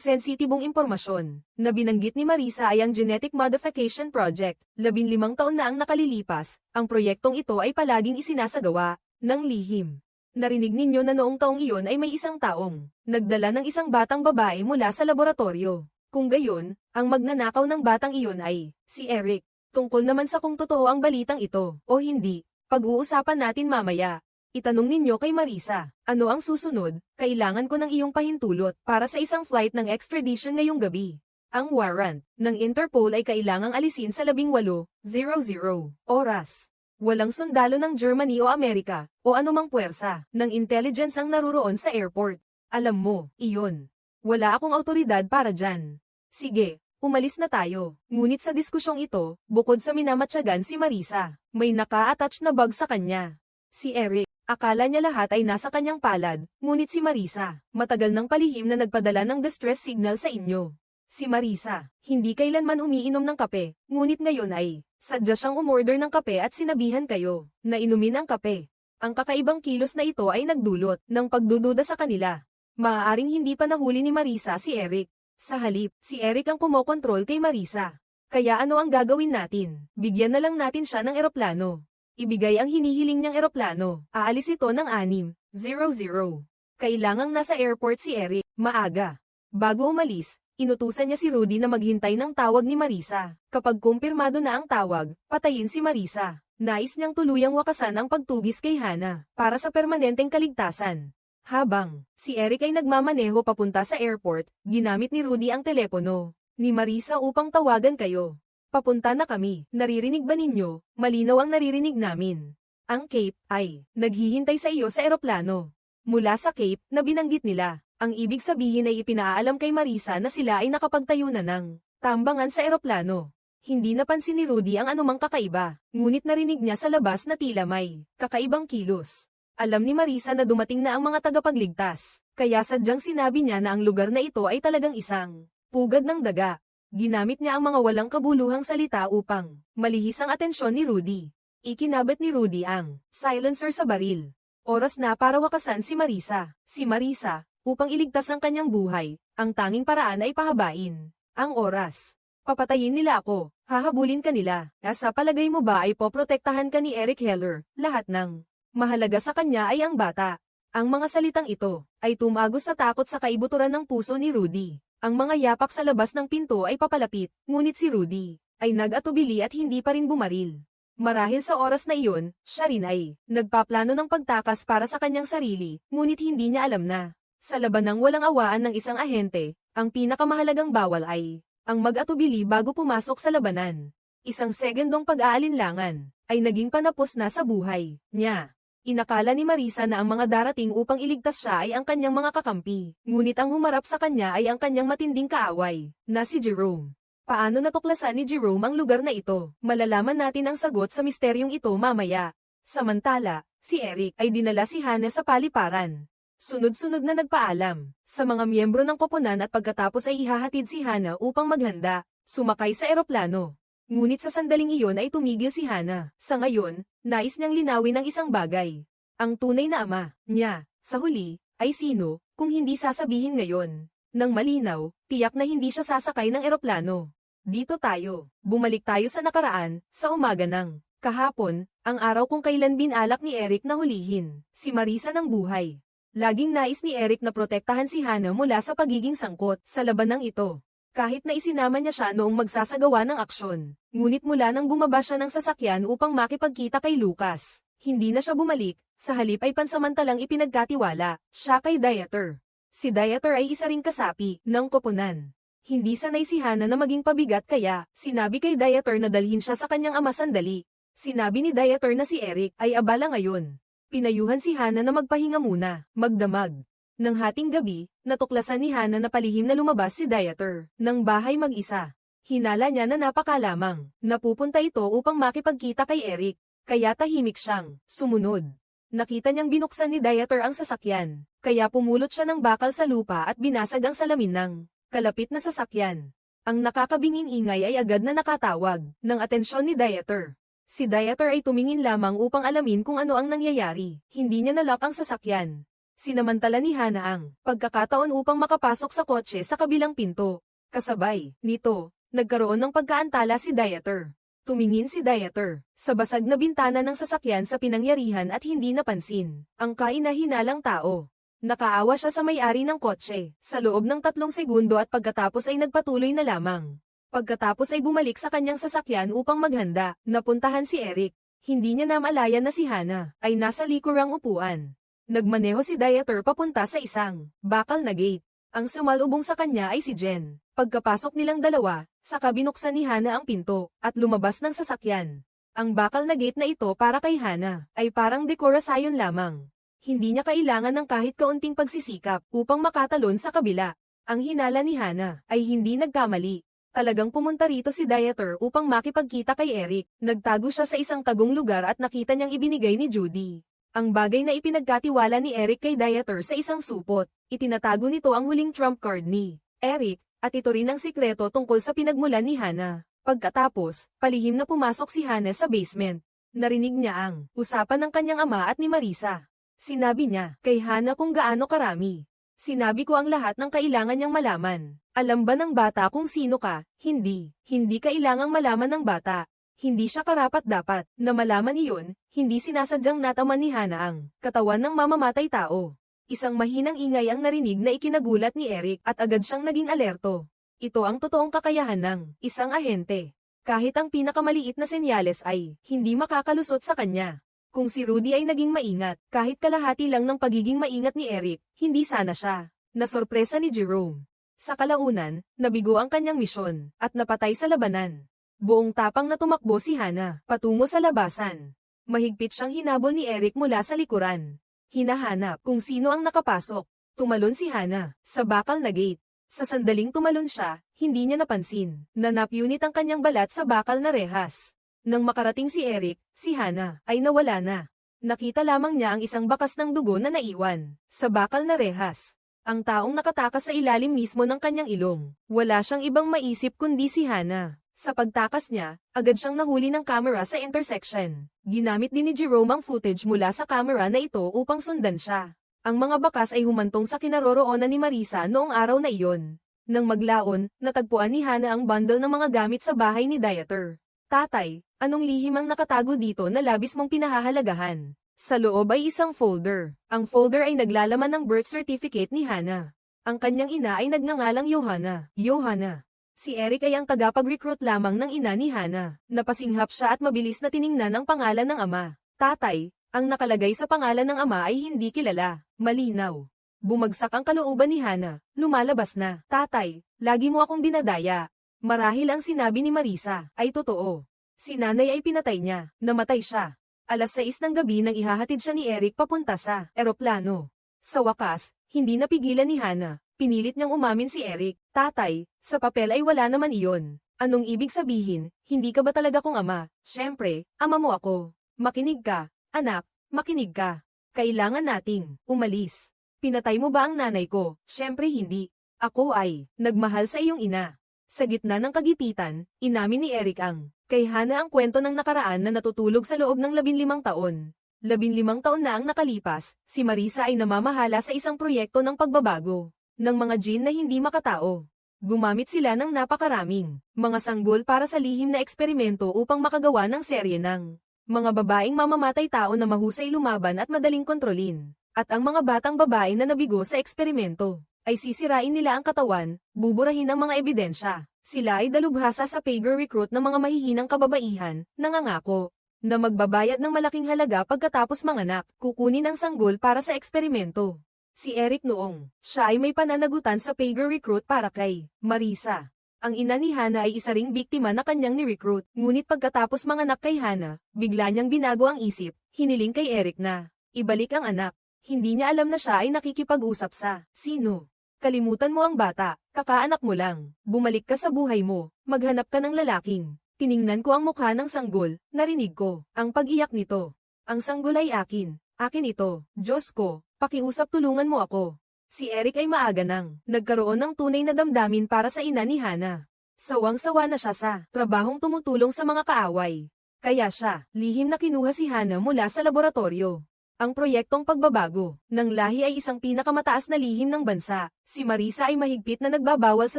sensitibong impormasyon na binanggit ni Marisa ay ang Genetic Modification Project. 15 taon na ang nakalilipas, ang proyektong ito ay palaging isinasagawa ng lihim. Narinig ninyo na noong taong iyon ay may isang taong nagdala ng isang batang babae mula sa laboratorio. Kung gayon, ang magnanakaw ng batang iyon ay si Eric. Tungkol naman sa kung totoo ang balitang ito o hindi, pag-uusapan natin mamaya. Itanong ninyo kay Marisa, ano ang susunod? Kailangan ko ng iyong pahintulot para sa isang flight ng extradition ngayong gabi. Ang warrant ng Interpol ay kailangang alisin sa 18:00 oras. Walang sundalo ng Germany o Amerika o anumang puwersa ng intelligence ang naruroon sa airport. Alam mo, iyon. Wala akong autoridad para dyan. Sige, umalis na tayo. Ngunit sa diskusyong ito, bukod sa minamatyagan si Marisa, may naka-attach na bag sa kanya. Si Eric. Akala niya lahat ay nasa kanyang palad, ngunit si Marisa, matagal nang palihim na nagpadala ng distress signal sa inyo. Si Marisa, hindi kailanman umiinom ng kape, ngunit ngayon ay, sadya siyang umorder ng kape at sinabihan kayo, na inumin ang kape. Ang kakaibang kilos na ito ay nagdulot ng pagdududa sa kanila. Maaaring hindi pa nahuli ni Marisa si Eric. Sa halip, si Eric ang kumokontrol kay Marisa. Kaya ano ang gagawin natin? Bigyan na lang natin siya ng eroplano. Ibigay ang hinihiling niyang eroplano. Aalis ito ng 6:00. Kailangang nasa airport si Eric, maaga. Bago umalis, inutusan niya si Rudy na maghintay ng tawag ni Marisa. Kapag kumpirmado na ang tawag, patayin si Marisa. Nais niyang tuluyang wakasan ang pagtugis kay Hannah, para sa permanenteng kaligtasan. Habang si Eric ay nagmamaneho papunta sa airport, ginamit ni Rudy ang telepono ni Marisa upang tawagan kayo. Papunta na kami. Naririnig ba ninyo? Malinaw ang naririnig namin. Ang Cape ay naghihintay sa iyo sa eroplano. Mula sa Cape na binanggit nila, ang ibig sabihin ay ipinaalam kay Marisa na sila ay nakapagtayo na ng tambangan sa eroplano. Hindi napansin ni Rudy ang anumang kakaiba, ngunit narinig niya sa labas na tila may kakaibang kilos. Alam ni Marisa na dumating na ang mga tagapagligtas, kaya sadyang sinabi niya na ang lugar na ito ay talagang isang pugad ng daga. Ginamit niya ang mga walang kabuluhang salita upang malihis ang atensyon ni Rudy. Ikinabit ni Rudy ang silencer sa baril. Oras na para wakasan si Marisa. Si Marisa, upang iligtas ang kanyang buhay, ang tanging paraan ay pahabain ang oras. Papatayin nila ako, hahabulin ka nila. Sa palagay mo ba ay poprotektahan ka ni Eric Heller? Lahat ng mahalaga sa kanya ay ang bata. Ang mga salitang ito ay tumagos sa takot sa kaibuturan ng puso ni Rudy. Ang mga yapak sa labas ng pinto ay papalapit, ngunit si Rudy ay nag-atubili at hindi pa rin bumaril. Marahil sa oras na iyon, siya rin ay nagpaplano ng pagtakas para sa kanyang sarili, ngunit hindi niya alam na sa labanang walang awaan ng isang ahente, ang pinakamahalagang bawal ay ang mag-atubili bago pumasok sa labanan. Isang segundong pag-aalinlangan ay naging panapos na sa buhay niya. Inakala ni Marisa na ang mga darating upang iligtas siya ay ang kanyang mga kakampi, ngunit ang humarap sa kanya ay ang kanyang matinding kaaway, na si Jerome. Paano natuklasan ni Jerome ang lugar na ito? Malalaman natin ang sagot sa misteryong ito mamaya. Samantala, si Eric ay dinala si Hannah sa paliparan. Sunod-sunod na nagpaalam sa mga miyembro ng koponan at pagkatapos ay ihahatid si Hannah upang maghanda, sumakay sa eroplano. Ngunit sa sandaling iyon ay tumigil si Hannah. Sa ngayon, nais niyang linawin ang isang bagay. Ang tunay na ama niya, sa huli, ay sino, kung hindi sasabihin ngayon. Nang malinaw, tiyak na hindi siya sasakay ng eroplano. Dito tayo. Bumalik tayo sa nakaraan, sa umaga ng kahapon, ang araw kung kailan binalak ni Eric na hulihin si Marisa ng buhay. Laging nais ni Eric na protektahan si Hannah mula sa pagiging sangkot sa labanang ito. Kahit na isinama niya siya noong magsasagawa ng aksyon. Ngunit mula nang bumaba siya ng sasakyan upang makipagkita kay Lucas, hindi na siya bumalik, sa halip ay pansamantalang ipinagkatiwala siya kay Dieter. Si Dieter ay isa ring kasapi ng koponan. Hindi sanay si Hannah na maging pabigat kaya sinabi kay Dieter na dalhin siya sa kanyang ama sandali. Sinabi ni Dieter na si Eric ay abala ngayon. Pinayuhan si Hannah na magpahinga muna, magdamag. Nang hating gabi, natuklasan ni Hannah na palihim na lumabas si Dieter ng bahay mag-isa. Hinala niya na napakalamang. Napupunta ito upang makipagkita kay Eric. Kaya tahimik siyang sumunod. Nakita niyang binuksan ni Dieter ang sasakyan. Kaya pumulot siya ng bakal sa lupa at binasag ang salamin ng kalapit na sasakyan. Ang nakakabinging ingay ay agad na nakatawag ng atensyon ni Dieter. Si Dieter ay tumingin lamang upang alamin kung ano ang nangyayari. Hindi niya nalock ang sasakyan. Sinamantala ni Hana ang pagkakataon upang makapasok sa kotse sa kabilang pinto. Kasabay nito, nagkaroon ng pagkaantala si Dieter. Tumingin si Dieter sa basag na bintana ng sasakyan sa pinangyarihan at hindi napansin ang kainahinalang tao. Nakaawa siya sa may-ari ng kotse sa loob ng 3 segundo at pagkatapos ay nagpatuloy na lamang. Pagkatapos ay bumalik sa kanyang sasakyan upang maghanda. Napuntahan si Eric. Hindi niya namalayan na si Hana ay nasa likurang upuan. Nagmaneho si Dieter papunta sa isang bakal na gate. Ang sumalubong sa kanya ay si Jen. Pagkapasok nilang dalawa, saka binuksan ni Hana ang pinto, at lumabas ng sasakyan. Ang bakal na gate na ito para kay Hana, ay parang dekorasyon lamang. Hindi niya kailangan ng kahit kaunting pagsisikap, upang makatalon sa kabila. Ang hinala ni Hana, ay hindi nagkamali. Talagang pumunta rito si Dieter upang makipagkita kay Eric. Nagtago siya sa isang tagong lugar at nakita niyang ibinigay ni Judy. Ang bagay na ipinagkatiwala ni Eric kay Dieter sa isang supot. Itinatago nito ang huling trump card ni Eric, at ito rin ang sikreto tungkol sa pinagmulan ni Hana. Pagkatapos, palihim na pumasok si Hana sa basement. Narinig niya ang usapan ng kanyang ama at ni Marisa. Sinabi niya kay Hana kung gaano karami. Sinabi ko ang lahat ng kailangan niyang malaman. Alam ba ng bata kung sino ka? Hindi. Hindi kailangang malaman ng bata. Hindi siya karapat-dapat na malaman iyon. Hindi sinasadyang nataman ni Hana ang katawan ng mamamatay tao. Isang mahinang ingay ang narinig na ikinagulat ni Eric at agad siyang naging alerto. Ito ang totoong kakayahan ng isang ahente. Kahit ang pinakamaliit na senyales ay hindi makakalusot sa kanya. Kung si Rudy ay naging maingat, kahit kalahati lang ng pagiging maingat ni Eric, hindi sana siya nasorpresa ni Jerome. Sa kalaunan, nabigo ang kanyang misyon at napatay sa labanan. Buong tapang na tumakbo si Hana patungo sa labasan. Mahigpit siyang hinabol ni Eric mula sa likuran. Hinahanap kung sino ang nakapasok. Tumalon si Hana sa bakal na gate. Sa sandaling tumalon siya, hindi niya napansin na napunit ang kanyang balat sa bakal na rehas. Nang makarating si Eric, si Hana ay nawala na. Nakita lamang niya ang isang bakas ng dugo na naiwan sa bakal na rehas. Ang taong nakatakas sa ilalim mismo ng kanyang ilong. Wala siyang ibang maisip kundi si Hana. Sa pagtakas niya, agad siyang nahuli ng camera sa intersection. Ginamit din ni Jerome ang footage mula sa camera na ito upang sundan siya. Ang mga bakas ay humantong sa kinaroroonan ni Marisa noong araw na iyon. Nang maglaon, natagpuan ni Hana ang bundle ng mga gamit sa bahay ni Dieter. Tatay, anong lihim ang nakatago dito na labis mong pinahahalagahan? Sa loob ay isang folder. Ang folder ay naglalaman ng birth certificate ni Hana. Ang kanyang ina ay nagngangalang Johanna. Si Eric ay ang tagapag-recruit lamang ng ina ni Hana. Napasinghap siya at mabilis na tiningnan ang pangalan ng ama. Tatay, ang nakalagay sa pangalan ng ama ay hindi kilala. Malinaw. Bumagsak ang kalooban ni Hana. Lumalabas na. Tatay, lagi mo akong dinadaya. Marahil ang sinabi ni Marisa ay totoo. Si nanay ay pinatay niya. Namatay siya. 6:00 ng gabi nang ihahatid siya ni Eric papunta sa eroplano. Sa wakas, hindi napigilan ni Hana. Pinilit niyang umamin si Eric. Tatay, sa papel ay wala naman iyon. Anong ibig sabihin? Hindi ka ba talaga kong ama? Siyempre, ama mo ako. Makinig ka, anak, makinig ka. Kailangan nating umalis. Pinatay mo ba ang nanay ko? Siyempre hindi. Ako ay nagmahal sa iyong ina. Sa gitna ng kagipitan, inamin ni Eric ang kay Hana ang kwento ng nakaraan na natutulog sa loob ng 15 taon. 15 taon na ang nakalipas, si Marisa ay namamahala sa isang proyekto ng pagbabago ng mga gene na hindi makatao. Gumamit sila ng napakaraming mga sanggol para sa lihim na eksperimento upang makagawa ng serye ng mga babaeng mamamatay tao na mahusay lumaban at madaling kontrolin. At ang mga batang babae na nabigo sa eksperimento ay sisirain nila ang katawan, buburahin ang mga ebidensya. Sila ay dalubhasa sa pager recruit ng mga mahihinang kababaihan, nangangako na magbabayad ng malaking halaga pagkatapos manganak, kukunin ang sanggol para sa eksperimento. Si Eric noong siya ay may pananagutan sa pager recruit para kay Marisa. Ang ina ni Hana ay isa ring biktima na kanyang ni-recruit, ngunit pagkatapos manganak kay Hana, bigla niyang binago ang isip, hiniling kay Eric na ibalik ang anak. Hindi niya alam na siya ay nakikipag-usap sa sino. Kalimutan mo ang bata, Kakaanak mo lang. Bumalik ka sa buhay mo. Maghanap ka ng lalaking. Tiningnan ko ang mukha ng sanggol. Narinig ko ang pag-iyak nito. Ang sanggol ay akin. Akin ito. Diyos ko, pakiusap tulungan mo ako. Si Eric ay maaga nang nagkaroon ng tunay na damdamin para sa ina ni Hana. Sawang-sawa na siya sa trabahong tumutulong sa mga kaaway. Kaya siya, lihim na kinuha si Hana mula sa laboratorio. Ang proyektong pagbabago ng lahi ay isang pinakamataas na lihim ng bansa. Si Marisa ay mahigpit na nagbabawal sa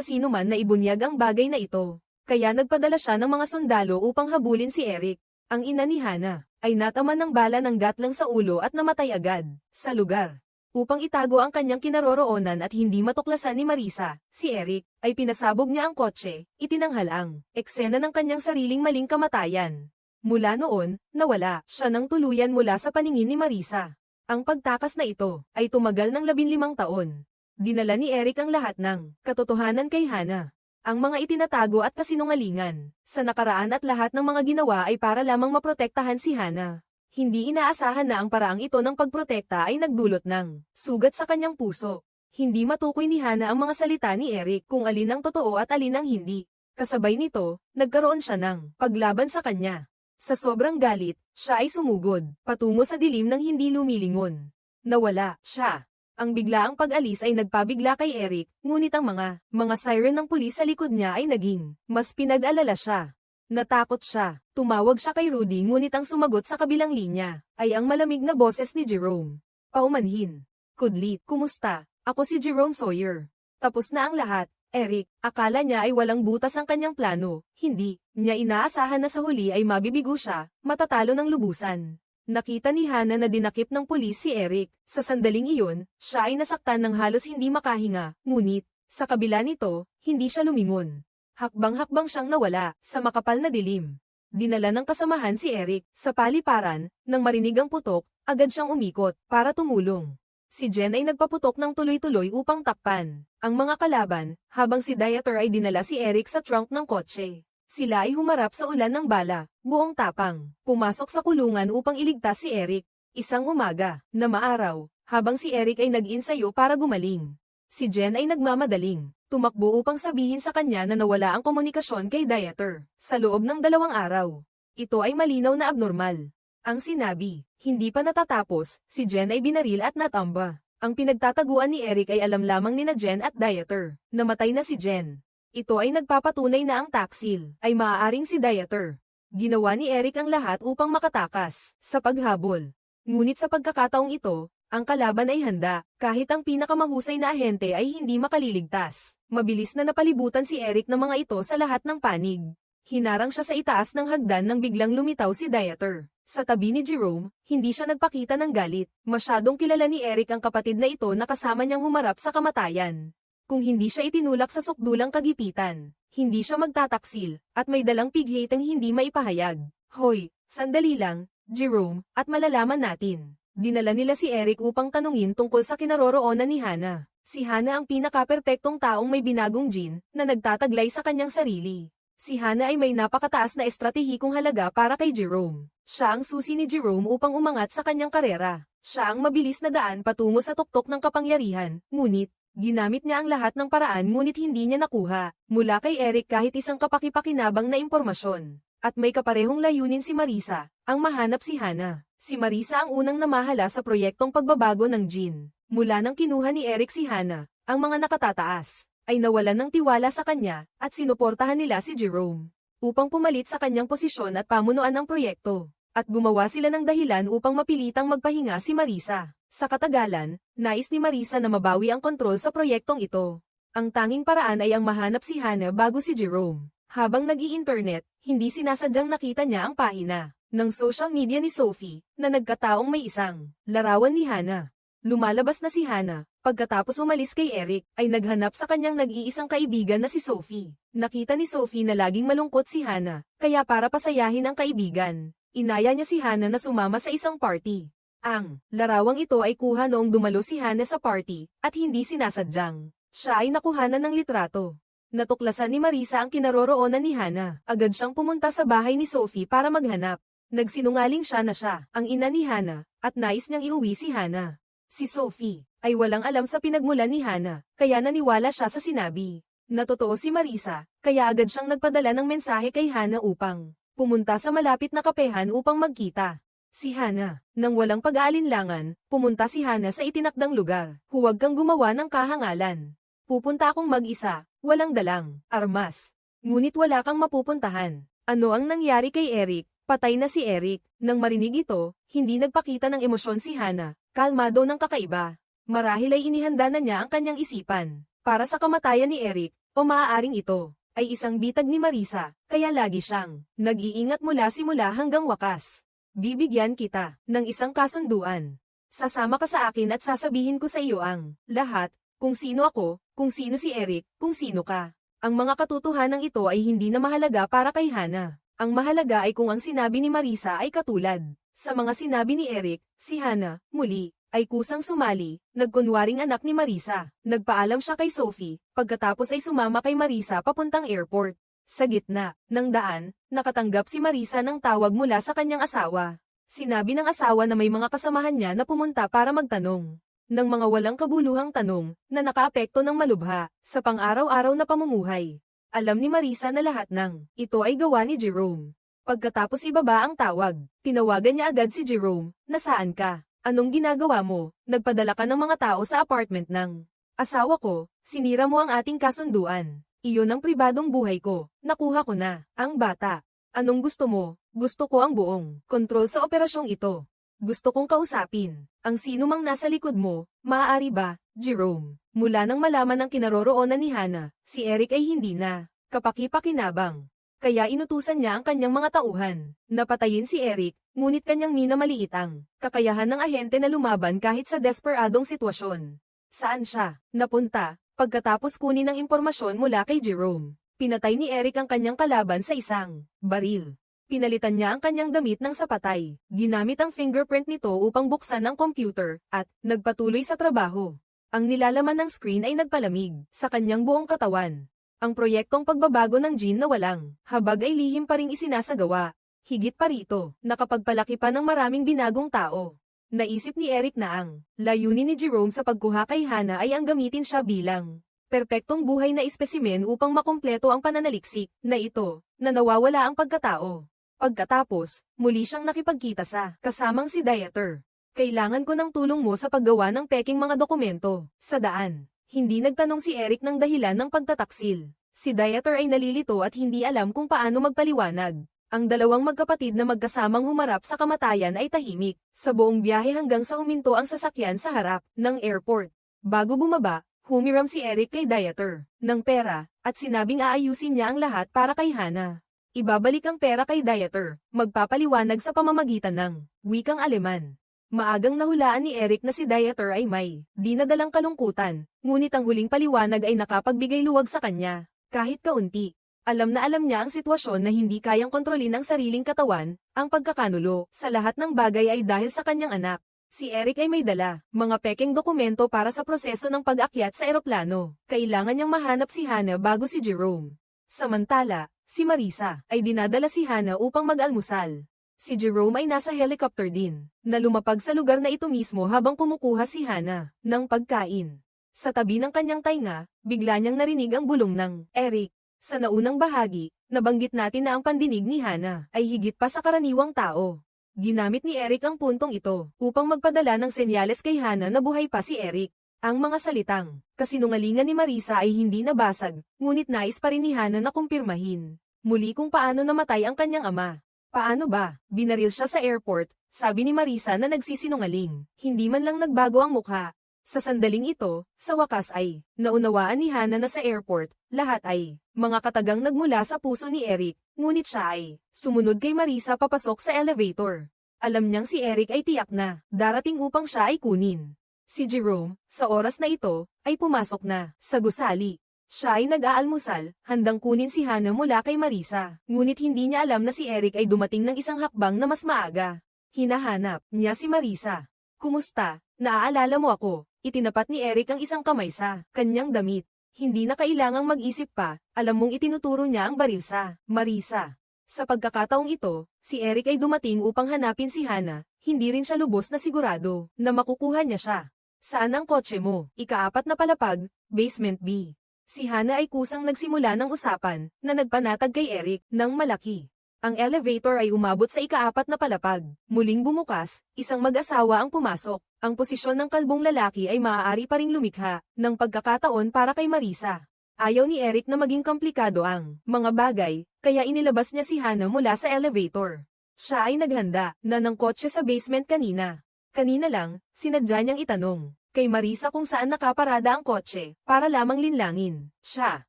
sinuman na ibunyag ang bagay na ito. Kaya nagpadala siya ng mga sundalo upang habulin si Eric. Ang ina ni Hana ay nataman ng bala ng gatlang sa ulo at namatay agad sa lugar. Upang itago ang kanyang kinaroroonan at hindi matuklasan ni Marisa, si Eric ay pinasabog niya ang kotse, itinanghal ang eksena ng kanyang sariling maling kamatayan. Mula noon, nawala siya ng tuluyan mula sa paningin ni Marisa. Ang pagtakas na ito ay tumagal ng 15 taon. Dinala ni Eric ang lahat ng katotohanan kay Hana. Ang mga itinatago at kasinungalingan sa nakaraan at lahat ng mga ginawa ay para lamang maprotektahan si Hana. Hindi inaasahan na ang paraang ito ng pagprotekta ay nagdulot ng sugat sa kanyang puso. Hindi matukoy ni Hana ang mga salita ni Eric kung alin ang totoo at alin ang hindi. Kasabay nito, nagkaroon siya ng paglaban sa kanya. Sa sobrang galit, siya ay sumugod, patungo sa dilim ng hindi lumilingon. Nawala siya. Ang biglaang pag-alis ay nagpabigla kay Eric, ngunit ang mga siren ng pulis sa likod niya ay naging mas pinag-alala siya. Natakot siya. Tumawag siya kay Rudy ngunit ang sumagot sa kabilang linya ay ang malamig na boses ni Jerome. Paumanhin. Kudlit, kumusta? Ako si Jerome Sawyer. Tapos na ang lahat. Eric, akala niya ay walang butas ang kanyang plano. Hindi niya inaasahan na sa huli ay mabibigo siya, matatalo ng lubusan. Nakita ni Hana na dinakip ng pulis si Eric. Sa sandaling iyon, siya ay nasaktan ng halos hindi makahinga, ngunit, sa kabila nito, hindi siya lumingon. Hakbang-hakbang siyang nawala sa makapal na dilim. Dinala ng kasamahan si Eric sa paliparan, nang marinig ang putok, agad siyang umikot para tumulong. Si Jen ay nagpaputok ng tuloy-tuloy upang takpan ang mga kalaban, habang si Dieter ay dinala si Eric sa trunk ng kotse. Sila ay humarap sa ulan ng bala, buong tapang, pumasok sa kulungan upang iligtas si Eric. Isang umaga, na maaraw, habang si Eric ay nag-insayo para gumaling. Si Jen ay nagmamadaling tumakbo upang sabihin sa kanya na nawala ang komunikasyon kay Dieter sa loob ng 2 araw. Ito ay malinaw na abnormal. Ang sinabi, hindi pa natatapos, si Jen ay binaril at natamba. Ang pinagtataguan ni Eric ay alam lamang nina Jen at Dieter. Namatay na si Jen. Ito ay nagpapatunay na ang taksil ay maaaring si Dieter. Ginawa ni Eric ang lahat upang makatakas sa paghabol. Ngunit sa pagkakataong ito, ang kalaban ay handa, kahit ang pinakamahusay na ahente ay hindi makaliligtas. Mabilis na napalibutan si Eric ng mga ito sa lahat ng panig. Hinarang siya sa itaas ng hagdan nang biglang lumitaw si Dieter. Sa tabi ni Jerome, hindi siya nagpakita ng galit. Masyadong kilala ni Eric ang kapatid na ito na kasama niyang humarap sa kamatayan. Kung hindi siya itinulak sa sukdulang kagipitan, hindi siya magtataksil, at may dalang pighatang hindi maipahayag. Hoy, sandali lang, Jerome, at malalaman natin. Dinala nila si Eric upang tanungin tungkol sa kinaroroonan ni Hana. Si Hana ang pinaka-perpektong taong may binagong gene na nagtataglay sa kanyang sarili. Si Hana ay may napakataas na estratehikong halaga para kay Jerome. Siya ang susi ni Jerome upang umangat sa kanyang karera. Siya ang mabilis na daan patungo sa tuktok ng kapangyarihan, ngunit, ginamit niya ang lahat ng paraan ngunit hindi niya nakuha mula kay Eric kahit isang kapaki-pakinabang na impormasyon. At may kaparehong layunin si Marisa, ang mahanap si Hana. Si Marisa ang unang namahala sa proyektong pagbabago ng gene. Mula nang kinuha ni Eric si Hana, ang mga nakatataas ay nawalan ng tiwala sa kanya at sinuportahan nila si Jerome upang pumalit sa kanyang posisyon at pamunuan ng proyekto. At gumawa sila ng dahilan upang mapilitang magpahinga si Marisa. Sa katagalan, nais ni Marisa na mabawi ang kontrol sa proyektong ito. Ang tanging paraan ay ang mahanap si Hana bago si Jerome. Habang nag-i-internet, hindi sinasadyang nakita niya ang pahina ng social media ni Sophie, na nagkataong may isang larawan ni Hana. Lumalabas na si Hana, pagkatapos umalis kay Eric, ay naghanap sa kanyang nag-iisang kaibigan na si Sophie. Nakita ni Sophie na laging malungkot si Hana, kaya para pasayahin ang kaibigan, inaya niya si Hana na sumama sa isang party. Ang larawang ito ay kuha noong dumalo si Hana sa party, at hindi sinasadyang siya ay nakuhanan ng litrato. Natuklasan ni Marisa ang kinaroroonan ni Hana. Agad siyang pumunta sa bahay ni Sophie para maghanap. Nagsinungaling siya na siya ang ina ni Hana, at nais niyang iuwi si Hana. Si Sophie ay walang alam sa pinagmulan ni Hana, kaya naniwala siya sa sinabi na totoo si Marisa, kaya agad siyang nagpadala ng mensahe kay Hana upang pumunta sa malapit na kapehan upang magkita. Si Hana, nang walang pag-aalinlangan, pumunta si Hana sa itinakdang lugar. Huwag kang gumawa ng kahangalan. Pupunta akong mag-isa, walang dalang armas. Ngunit wala kang mapupuntahan. Ano ang nangyari kay Eric? Patay na si Eric. Nang marinig ito, hindi nagpakita ng emosyon si Hana, kalmado ng kakaiba. Marahil ay inihanda na niya ang kanyang isipan para sa kamatayan ni Eric, o maaaring ito ay isang bitag ni Marisa, kaya lagi siyang nag-iingat mula simula hanggang wakas. Bibigyan kita ng isang kasunduan. Sasama ka sa akin at sasabihin ko sa iyo ang lahat, kung sino ako, kung sino si Eric, kung sino ka. Ang mga katotohanan ito ay hindi na mahalaga para kay Hana. Ang mahalaga ay kung ang sinabi ni Marisa ay katulad sa mga sinabi ni Eric. Si Hana, muli, ay kusang sumali, nagkunwaring anak ni Marisa. Nagpaalam siya kay Sophie, pagkatapos ay sumama kay Marisa papuntang airport. Sa gitna ng daan, nakatanggap si Marisa ng tawag mula sa kanyang asawa. Sinabi ng asawa na may mga kasamahan niya na pumunta para magtanong ng mga walang kabuluhang tanong na nakaapekto ng malubha sa pang-araw-araw na pamumuhay. Alam ni Marisa na lahat ng ito ay gawa ni Jerome. Pagkatapos ibaba ang tawag, tinawagan niya agad si Jerome. Nasaan ka? Anong ginagawa mo? Nagpadala ka ng mga tao sa apartment ng asawa ko. Sinira mo ang ating kasunduan. Iyon ang pribadong buhay ko. Nakuha ko na ang bata. Anong gusto mo? Gusto ko ang buong kontrol sa operasyong ito. Gusto kong kausapin ang sino mang nasa likod mo. Maaari ba, Jerome? Mula nang malaman ang kinaroroonan ni Hana, si Eric ay hindi na kapaki-pakinabang. Kaya inutusan niya ang kanyang mga tauhan na patayin si Eric, ngunit kanyang minamaliit ang kakayahan ng ahente na lumaban kahit sa desperadong sitwasyon. Saan siya napunta? Pagkatapos kunin ng impormasyon mula kay Jerome, pinatay ni Eric ang kanyang kalaban sa isang baril. Pinalitan niya ang kanyang damit ng sapatay, ginamit ang fingerprint nito upang buksan ang computer, at nagpatuloy sa trabaho. Ang nilalaman ng screen ay nagpalamig sa kanyang buong katawan. Ang proyektong pagbabago ng gene na walang habag ay lihim pa ring isinasagawa. Higit pa rito, nakapagpalaki pa ng maraming binagong tao. Naisip ni Eric na ang layunin ni Jerome sa pagkuha kay Hana ay ang gamitin siya bilang perpektong buhay na espesimen upang makumpleto ang pananaliksik na ito, na nawawala ang pagkatao. Pagkatapos, muli siyang nakipagkita sa kasamang si Dieter. Kailangan ko ng tulong mo sa paggawa ng peking mga dokumento. Sa daan, hindi nagtanong si Eric ng dahilan ng pagtataksil. Si Dieter ay nalilito at hindi alam kung paano magpaliwanag. Ang dalawang magkapatid na magkasamang humarap sa kamatayan ay tahimik sa buong biyahe hanggang sa huminto ang sasakyan sa harap ng airport. Bago bumaba, humiram si Eric kay Dieter ng pera at sinabing aayusin niya ang lahat para kay Hana. Ibabalik ang pera kay Dieter, magpapaliwanag sa pamamagitan ng wikang Aleman. Maagang nahulaan ni Eric na si Dieter ay may dinadalang kalungkutan, ngunit ang huling paliwanag ay nakapagbigay luwag sa kanya, kahit kaunti. Alam na alam niya ang sitwasyon na hindi kayang kontrolin ang sariling katawan, ang pagkakanulo sa lahat ng bagay ay dahil sa kanyang anak. Si Eric ay may dala mga pekeng dokumento para sa proseso ng pag-akyat sa eroplano. Kailangan niyang mahanap si Hana bago si Jerome. Samantala, si Marisa ay dinadala si Hana upang mag-almusal. Si Jerome ay nasa helicopter din, na lumapag sa lugar na ito mismo habang kumukuha si Hana ng pagkain. Sa tabi ng kanyang tainga, bigla niyang narinig ang bulong ng Eric. Sa naunang bahagi, nabanggit natin na ang pandinig ni Hana ay higit pa sa karaniwang tao. Ginamit ni Eric ang puntong ito upang magpadala ng senyales kay Hana na buhay pa si Eric. Ang mga salitang kasinungalingan ni Marisa ay hindi nabasag, ngunit nais pa rin ni Hana na kumpirmahin muli kung paano namatay ang kanyang ama. Paano ba? Binaril siya sa airport, sabi ni Marisa na nagsisinungaling. Hindi man lang nagbago ang mukha. Sa sandaling ito, sa wakas ay naunawaan ni Hana na sa airport, lahat ay mga katagang nagmula sa puso ni Eric, ngunit siya ay sumunod kay Marisa papasok sa elevator. Alam niyang si Eric ay tiyak na darating upang siya ay kunin. Si Jerome, sa oras na ito, ay pumasok na sa gusali. Siya ay nag-aalmusal, handang kunin si Hana mula kay Marisa, ngunit hindi niya alam na si Eric ay dumating ng isang hakbang na mas maaga. Hinahanap niya si Marisa. Kumusta? Naaalala mo ako? Itinapat ni Eric ang isang kamay sa kanyang damit. Hindi na kailangang mag-isip pa, alam mong itinuturo niya ang baril sa Marisa. Sa pagkakataong ito, si Eric ay dumating upang hanapin si Hana, hindi rin siya lubos na sigurado na makukuha niya siya. Saan ang kotse mo? Ika-4 na palapag, basement B. Si Hana ay kusang nagsimula ng usapan na nagpanatag kay Eric ng malaki. Ang elevator ay umabot sa ika-4 na palapag. Muling bumukas, isang mag-asawa ang pumasok. Ang posisyon ng kalbong lalaki ay maaari pa ring lumikha ng pagkakataon para kay Marisa. Ayaw ni Eric na maging komplikado ang mga bagay, kaya inilabas niya si Hana mula sa elevator. Siya ay naghanda na ng kotse sa basement kanina. Kanina lang, sinadya niyang itanong kay Marisa kung saan nakaparada ang kotse, para lamang linlangin siya.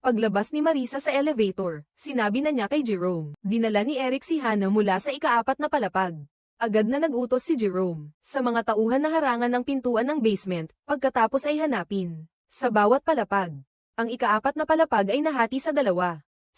Paglabas ni Marisa sa elevator, sinabi na niya kay Jerome. Dinala ni Eric si Hana mula sa ika-4 na palapag. Agad na nag-utos si Jerome sa mga tauhan na harangan ng pintuan ng basement, pagkatapos ay hanapin sa bawat palapag. Ang ika-4 na palapag ay nahati sa 2.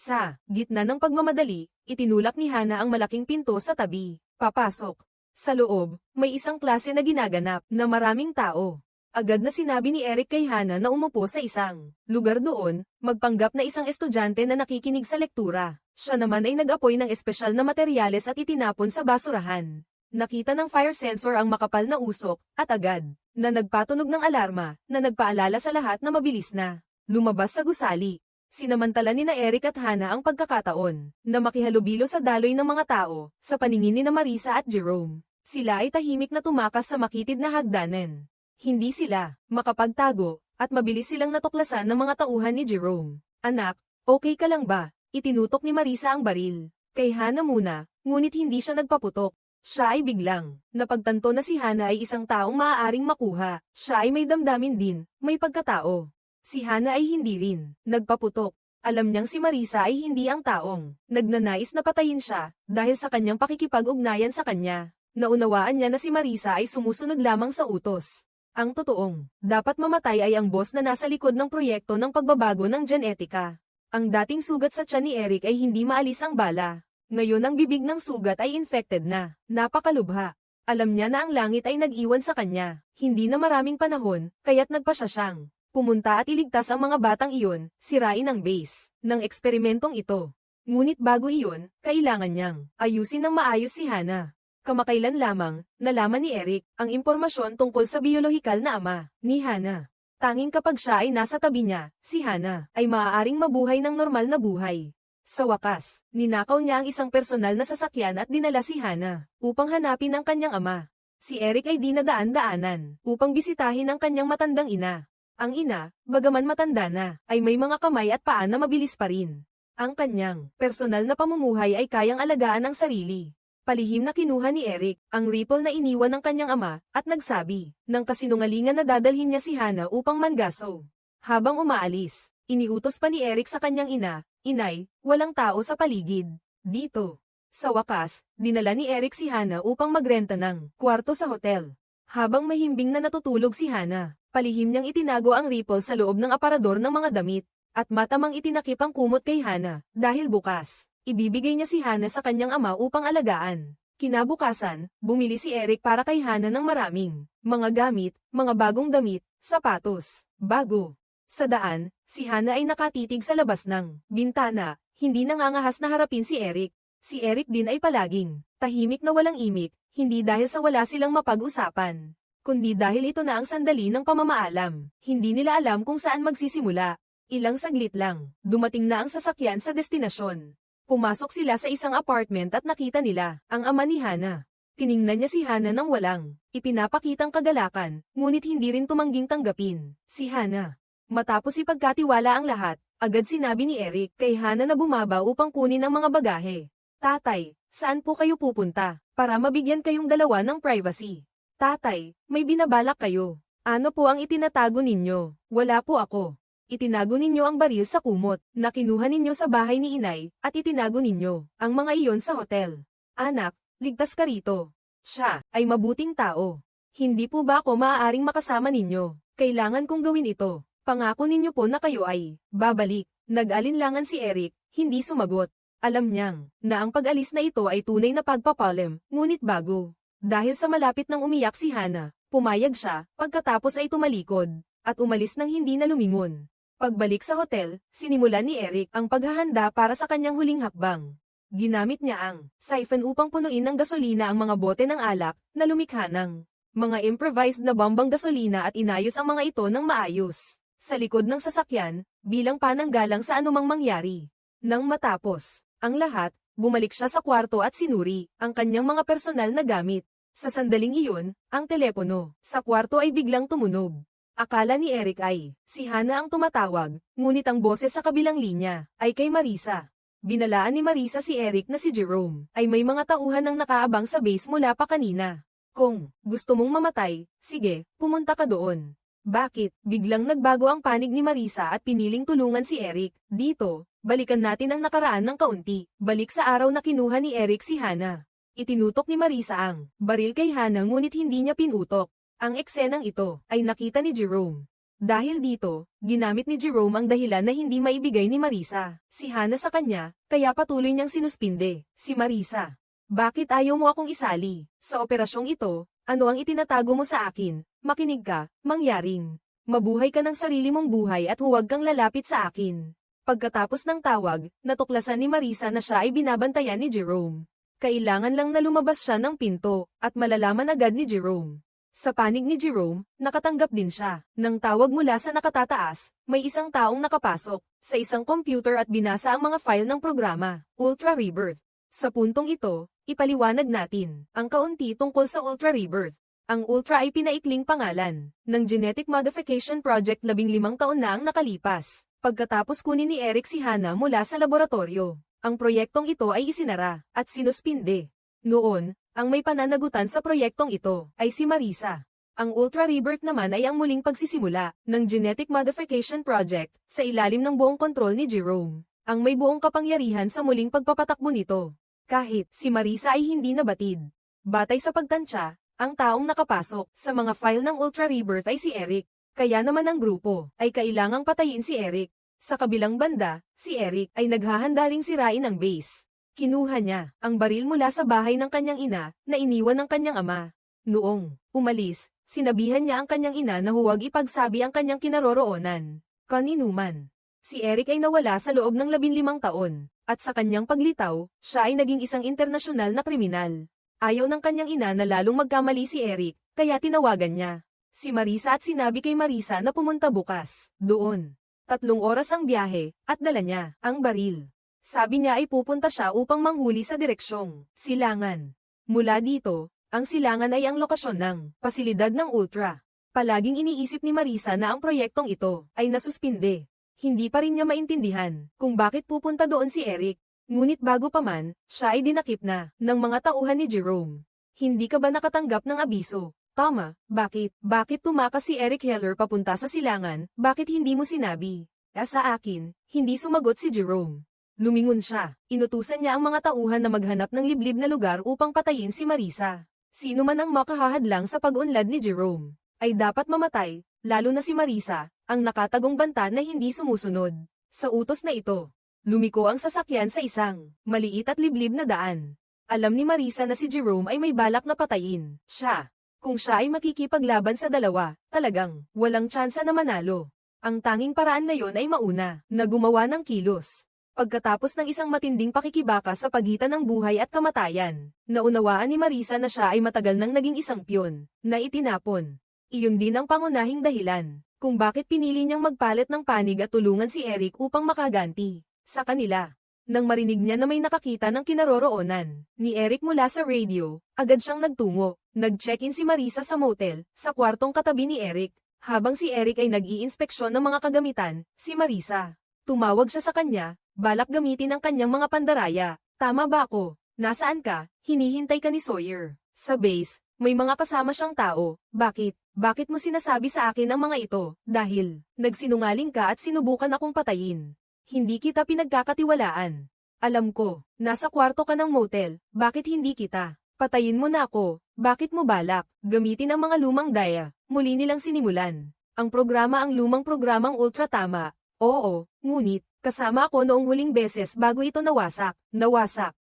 Sa gitna ng pagmamadali, itinulak ni Hana ang malaking pinto sa tabi. Papasok. Sa loob, may isang klase na ginaganap na maraming tao. Agad na sinabi ni Eric kay Hana na umupo sa isang lugar doon, magpanggap na isang estudyante na nakikinig sa lektura. Siya naman ay nag-apoy ng espesyal na materyales at itinapon sa basurahan. Nakita ng fire sensor ang makapal na usok, at agad na nagpatunog ng alarma na nagpaalala sa lahat na mabilis na lumabas sa gusali. Sinamantala ni na Eric at Hana ang pagkakataon na makihalubilo sa daloy ng mga tao sa paningin ni na Marisa at Jerome. Sila ay tahimik na tumakas sa makitid na hagdanan. Hindi sila makapagtago, at mabilis silang natuklasan ng mga tauhan ni Jerome. Anak, okay ka lang ba? Itinutok ni Marisa ang baril. Kay Hana muna, ngunit hindi siya nagpaputok. Siya ay biglang napagtanto na si Hana ay isang taong maaaring makuha. Siya ay may damdamin din, may pagkatao. Si Hana ay hindi rin nagpaputok. Alam niyang si Marisa ay hindi ang taong nagnanais na patayin siya dahil sa kanyang pakikipag-ugnayan sa kanya. Naunawaan niya na si Marisa ay sumusunod lamang sa utos. Ang totoong dapat mamatay ay ang boss na nasa likod ng proyekto ng pagbabago ng genetika. Ang dating sugat sa tiyan ni Eric ay hindi maalis ang bala. Ngayon ang bibig ng sugat ay infected na. Napakalubha. Alam niya na ang langit ay nag-iwan sa kanya. Hindi na maraming panahon, kaya't nagpa siya siyang pumunta at iligtas ang mga batang iyon, sirain ang base ng eksperimentong ito. Ngunit bago iyon, kailangan niyang ayusin ng maayos si Hana. Kamakailan lamang, nalaman ni Eric ang impormasyon tungkol sa biolohikal na ama ni Hana. Tanging kapag siya ay nasa tabi niya, si Hana ay maaaring mabuhay ng normal na buhay. Sa wakas, ninakaw niya ang isang personal na sasakyan at dinala si Hana upang hanapin ang kanyang ama. Si Eric ay dinadaan-daanan upang bisitahin ang kanyang matandang ina. Ang ina, bagaman matanda na, ay may mga kamay at paa na mabilis pa rin. Ang kanyang personal na pamumuhay ay kayang alagaan ang sarili. Palihim na kinuha ni Eric ang ripple na iniwan ng kanyang ama at nagsabi ng kasinungalingan na dadalhin niya si Hana upang mangaso. Habang umaalis, iniutos pa ni Eric sa kanyang ina, "Inay, walang tao sa paligid dito." Sa wakas, dinala ni Eric si Hana upang magrenta ng kwarto sa hotel. Habang mahimbing na natutulog si Hana, palihim niyang itinago ang ripple sa loob ng aparador ng mga damit, at matamang itinakip ang kumot kay Hana dahil bukas. Ibibigay niya si Hana sa kanyang ama upang alagaan. Kinabukasan, bumili si Eric para kay Hana ng maraming mga gamit, mga bagong damit, sapatos, bago. Sa daan, si Hana ay nakatitig sa labas ng bintana, hindi nangangahas na harapin si Eric. Si Eric din ay palaging tahimik na walang imik, hindi dahil sa wala silang mapag-usapan, kundi dahil ito na ang sandali ng pamamaalam. Hindi nila alam kung saan magsisimula. Ilang saglit lang, dumating na ang sasakyan sa destinasyon. Pumasok sila sa isang apartment at nakita nila ang ama ni Hana. Tiningnan niya si Hana nang walang ipinapakitang kagalakan, ngunit hindi rin tumangging tanggapin si Hana. Matapos ipagkatiwala ang lahat, agad sinabi ni Eric kay Hana na bumaba upang kunin ang mga bagahe. "Tatay, saan po kayo pupunta? Para mabigyan kayong dalawa ng privacy." "Tatay, may binabalak kayo. Ano po ang itinatago ninyo?" "Wala po ako. Itinago ninyo ang baril sa kumot na kinuha ninyo sa bahay ni inay, at itinago ninyo ang mga iyon sa hotel. Anak, ligtas ka rito. Siya ay mabuting tao. Hindi po ba ako maaaring makasama ninyo? Kailangan kong gawin ito. Pangako ninyo po na kayo ay babalik." Nag-alinlangan si Eric, hindi sumagot. Alam niyang na ang pag-alis na ito ay tunay na pagpapalim, ngunit bago. Dahil sa malapit nang umiyak si Hana, pumayag siya, pagkatapos ay tumalikod at umalis nang hindi na lumingon. Pagbalik sa hotel, sinimulan ni Eric ang paghahanda para sa kanyang huling hakbang. Ginamit niya ang siphon upang punuin ng gasolina ang mga bote ng alak na lumikha ng mga improvised na bombang gasolina at inayos ang mga ito ng maayos. Sa likod ng sasakyan, bilang pananggalang sa anumang mangyari. Nang matapos ang lahat, bumalik siya sa kwarto at sinuri ang kanyang mga personal na gamit. Sa sandaling iyon, ang telepono sa kwarto ay biglang tumunog. Akala ni Eric ay si Hana ang tumatawag, ngunit ang boses sa kabilang linya ay kay Marisa. Binalaan ni Marisa si Eric na si Jerome ay may mga tauhan ng nakaabang sa base mula pa kanina. Kung gusto mong mamatay, sige, pumunta ka doon. Bakit? Biglang nagbago ang panig ni Marisa at piniling tulungan si Eric. Dito, balikan natin ang nakaraan ng kaunti. Balik sa araw na kinuha ni Eric si Hana. Itinutok ni Marisa ang baril kay Hana ngunit hindi niya pinutok. Ang eksenang ito ay nakita ni Jerome. Dahil dito, ginamit ni Jerome ang dahilan na hindi maibigay ni Marisa si Hana sa kanya, kaya patuloy niyang sinuspinde si Marisa. Bakit ayaw mo akong isali sa operasyong ito? Ano ang itinatago mo sa akin? Makinig ka, mangyaring. Mabuhay ka ng sarili mong buhay at huwag kang lalapit sa akin. Pagkatapos ng tawag, natuklasan ni Marisa na siya ay binabantayan ni Jerome. Kailangan lang na lumabas siya ng pinto, at malalaman agad ni Jerome. Sa panig ni Jerome, nakatanggap din siya ng tawag mula sa nakatataas. May isang taong nakapasok sa isang computer at binasa ang mga file ng programa, Ultra Rebirth. Sa puntong ito, ipaliwanag natin ang kaunti tungkol sa Ultra Rebirth. Ang Ultra ay pinaikling pangalan ng Genetic Modification Project 15 taon na ang nakalipas. Pagkatapos kunin ni Eric si Hana mula sa laboratorio, ang proyektong ito ay isinara at sinuspinde. Noon, ang may pananagutan sa proyektong ito ay si Marisa. Ang Ultra Rebirth naman ay ang muling pagsisimula ng Genetic Modification Project sa ilalim ng buong kontrol ni Jerome, ang may buong kapangyarihan sa muling pagpapatakbo nito. Kahit si Marisa ay hindi nabatid. Batay sa pagtansya, ang taong nakapasok sa mga file ng Ultra Rebirth ay si Eric. Kaya naman ang grupo ay kailangang patayin si Eric. Sa kabilang banda, si Eric ay naghahanda ring sirain ang base. Kinuha niya ang baril mula sa bahay ng kanyang ina na iniwan ng kanyang ama. Noong umalis, sinabihan niya ang kanyang ina na huwag ipagsabi ang kanyang kinaroroonan. Kaninuman. Si Eric ay nawala sa loob ng 15 taon. At sa kanyang paglitaw, siya ay naging isang internasyonal na kriminal. Ayaw ng kanyang ina na lalong magkamali si Eric, kaya tinawagan niya si Marisa at sinabi kay Marisa na pumunta bukas doon. 3 oras ang biyahe, at dala niya ang baril. Sabi niya ay pupunta siya upang manghuli sa direksyong silangan. Mula dito, ang silangan ay ang lokasyon ng pasilidad ng Ultra. Palaging iniisip ni Marisa na ang proyektong ito ay nasuspinde. Hindi pa rin niya maintindihan kung bakit pupunta doon si Eric. Ngunit bago pa man, siya ay dinakip na ng mga tauhan ni Jerome. Hindi ka ba nakatanggap ng abiso? Tama, bakit? Bakit tumakas si Eric Heller papunta sa silangan? Bakit hindi mo sinabi? Sa akin, hindi sumagot si Jerome. Lumingon siya. Inutusan niya ang mga tauhan na maghanap ng liblib na lugar upang patayin si Marisa. Sino man ang makahahadlang sa pag-unlad ni Jerome ay dapat mamatay, lalo na si Marisa, ang nakatagong banta na hindi sumusunod. Sa utos na ito, lumiko ang sasakyan sa isang maliit at liblib na daan. Alam ni Marisa na si Jerome ay may balak na patayin siya. Kung siya ay makikipaglaban sa dalawa, talagang walang tsansa na manalo. Ang tanging paraan na yon ay mauna na gumawa ng kilos. Pagkatapos ng isang matinding pakikibaka sa pagitan ng buhay at kamatayan, naunawaan ni Marisa na siya ay matagal nang naging isang piyon na itinapon. Iyon din ang pangunahing dahilan kung bakit pinili niyang magpalit ng panig at tulungan si Eric upang makaganti sa kanila. Nang marinig niya na may nakakita ng kinaroroonan ni Eric mula sa radio, agad siyang nagtungo. Nag-check-in si Marisa sa motel, sa kwartong katabi ni Eric. Habang si Eric ay nag-iinspeksyon ng mga kagamitan, si Marisa tumawag siya sa kanya, balak gamitin ang kanyang mga pandaraya. Tama ba ako? Nasaan ka? Hinihintay ka ni Sawyer. Sa base, may mga kasama siyang tao. Bakit? Bakit mo sinasabi sa akin ang mga ito? Dahil nagsinungaling ka at sinubukan akong patayin. Hindi kita pinagkakatiwalaan. Alam ko, nasa kwarto ka ng motel, bakit hindi kita? Patayin mo na ako, bakit mo balak? Gamitin ang mga lumang daya, muli nilang sinimulan. Ang programa ang lumang programang Ultra tama. Oo, ngunit, kasama ako noong huling beses bago ito nawasak.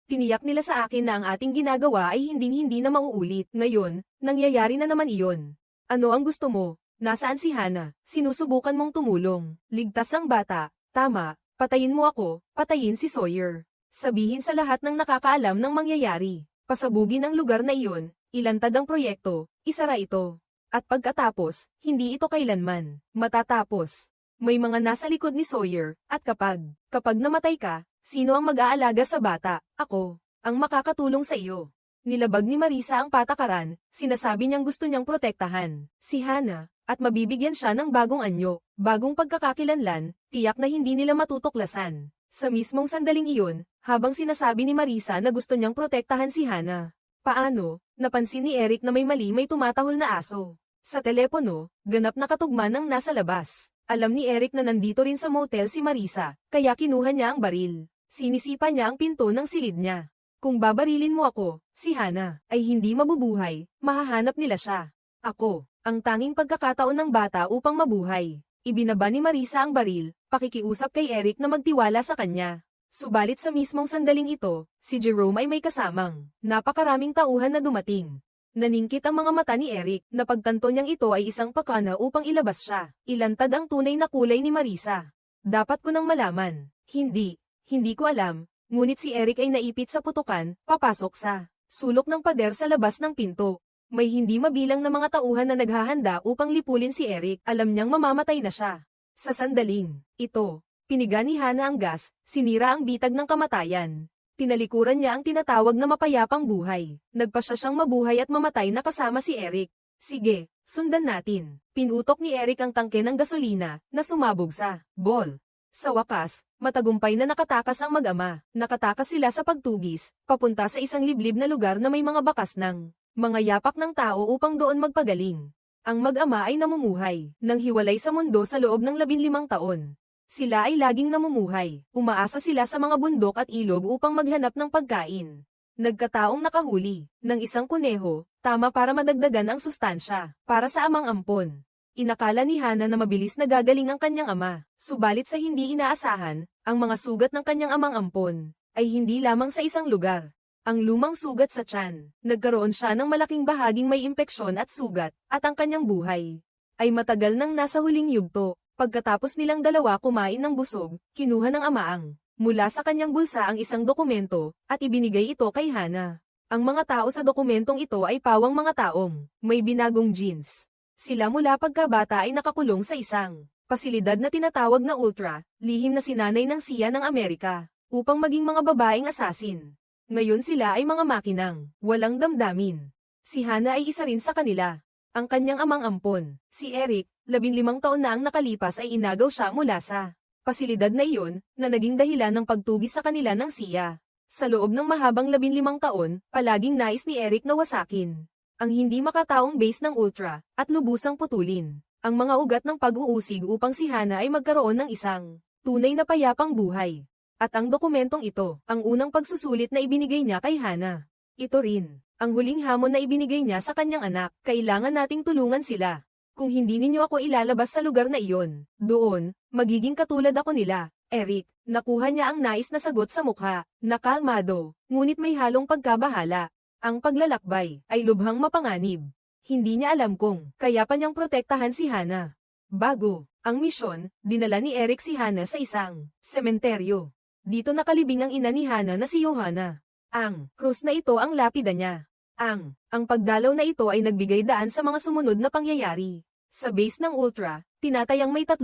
Tiniyak nila sa akin na ang ating ginagawa ay hinding-hindi na mauulit. Ngayon, nangyayari na naman iyon. Ano ang gusto mo? Nasaan si Hana? Sinusubukan mong tumulong. Ligtas ang bata. Tama, patayin mo ako, patayin si Sawyer. Sabihin sa lahat ng nakakaalam ng mangyayari. Pasabugin ang lugar na iyon, ilantad ang proyekto, isara ito. At pagkatapos, hindi ito kailanman matatapos. May mga nasa likod ni Sawyer, at kapag namatay ka, sino ang mag-aalaga sa bata? Ako, ang makakatulong sa iyo. Nilabag ni Marisa ang patakaran, sinasabi niyang gusto niyang protektahan si Hana, at mabibigyan siya ng bagong anyo, bagong pagkakakilanlan, tiyak na hindi nila matutuklasan. Sa mismong sandaling iyon, habang sinasabi ni Marisa na gusto niyang protektahan si Hana. Paano? Napansin ni Eric na may tumatahol na aso. Sa telepono, ganap na katugma ng nasa labas. Alam ni Eric na nandito rin sa motel si Marisa, kaya kinuha niya ang baril. Sinisipa niya ang pinto ng silid niya. Kung babarilin mo ako, si Hana, ay hindi mabubuhay, mahahanap nila siya. Ako, ang tanging pagkakataon ng bata upang mabuhay. Ibinaba ni Marisa ang baril, pakikiusap kay Eric na magtiwala sa kanya. Subalit sa mismong sandaling ito, si Jerome ay may kasamang napakaraming tauhan na dumating. Naningkit ang mga mata ni Eric na pagtanto niyang ito ay isang pakana upang ilabas siya. Ilantad ang tunay na kulay ni Marisa. Dapat ko nang malaman. Hindi ko alam. Ngunit si Eric ay naipit sa putukan, papasok sa sulok ng pader sa labas ng pinto. May hindi mabilang na mga tauhan na naghahanda upang lipulin si Eric. Alam niyang mamamatay na siya. Sa sandaling ito, piniga ni Hana ang gas, sinira ang bitag ng kamatayan. Tinalikuran niya ang tinatawag na mapayapang buhay. Nagpasya siyang mabuhay at mamatay na kasama si Eric. Sige, sundan natin. Pinutok ni Eric ang tangke ng gasolina na sumabog sa ball. Sa wakas, matagumpay na nakatakas ang mag-ama. Nakatakas sila sa pagtugis, papunta sa isang liblib na lugar na may mga bakas ng mga yapak ng tao upang doon magpagaling. Ang mag-ama ay namumuhay, nang hiwalay sa mundo sa loob ng 15 taon. Sila ay laging namumuhay, umaasa sila sa mga bundok at ilog upang maghanap ng pagkain. Nagkataong nakahuli ng isang kuneho, tama para madagdagan ang sustansya, para sa amang ampon. Inakala ni Hana na mabilis na gagaling ang kanyang ama, subalit sa hindi inaasahan, ang mga sugat ng kanyang amang ampon, ay hindi lamang sa isang lugar. Ang lumang sugat sa tiyan, nagkaroon siya ng malaking bahaging may impeksyon at sugat, at ang kanyang buhay ay matagal nang nasa huling yugto. Pagkatapos nilang dalawa kumain ng busog, kinuha ng amaang mula sa kanyang bulsa ang isang dokumento, at ibinigay ito kay Hana. Ang mga tao sa dokumentong ito ay pawang mga taong may binagong genes. Sila mula pagkabata ay nakakulong sa isang pasilidad na tinatawag na Ultra, lihim na sinanay ng siya ng Amerika, upang maging mga babaeng asasin. Ngayon sila ay mga makinang walang damdamin. Si Hana ay isa rin sa kanila. Ang kanyang amang ampon, si Eric, 15 taon na ang nakalipas ay inagaw siya mula sa pasilidad na iyon, na naging dahilan ng pagtugis sa kanila ng siya. Sa loob ng mahabang 15 taon, palaging nais ni Eric na wasakin ang hindi makataong base ng Ultra, at lubusang putulin ang mga ugat ng pag-uusig upang si Hana ay magkaroon ng isang tunay na payapang buhay. At ang dokumentong ito, ang unang pagsusulit na ibinigay niya kay Hana. Ito rin ang huling hamon na ibinigay niya sa kanyang anak. Kailangan nating tulungan sila. Kung hindi ninyo ako ilalabas sa lugar na iyon, doon, magiging katulad ako nila. Eric, nakuha niya ang nais na sagot sa mukha, na kalmado, ngunit may halong pagkabahala. Ang paglalakbay ay lubhang mapanganib. Hindi niya alam kung kaya pa niyang protektahan si Hana. Bago ang misyon, dinala ni Eric si Hana sa isang sementeryo. Dito nakalibing ang ina ni Hana na si Johanna. Ang krus na ito ang lapida niya. Ang pagdalaw na ito ay nagbigay daan sa mga sumunod na pangyayari. Sa base ng Ultra, tinatayang may 30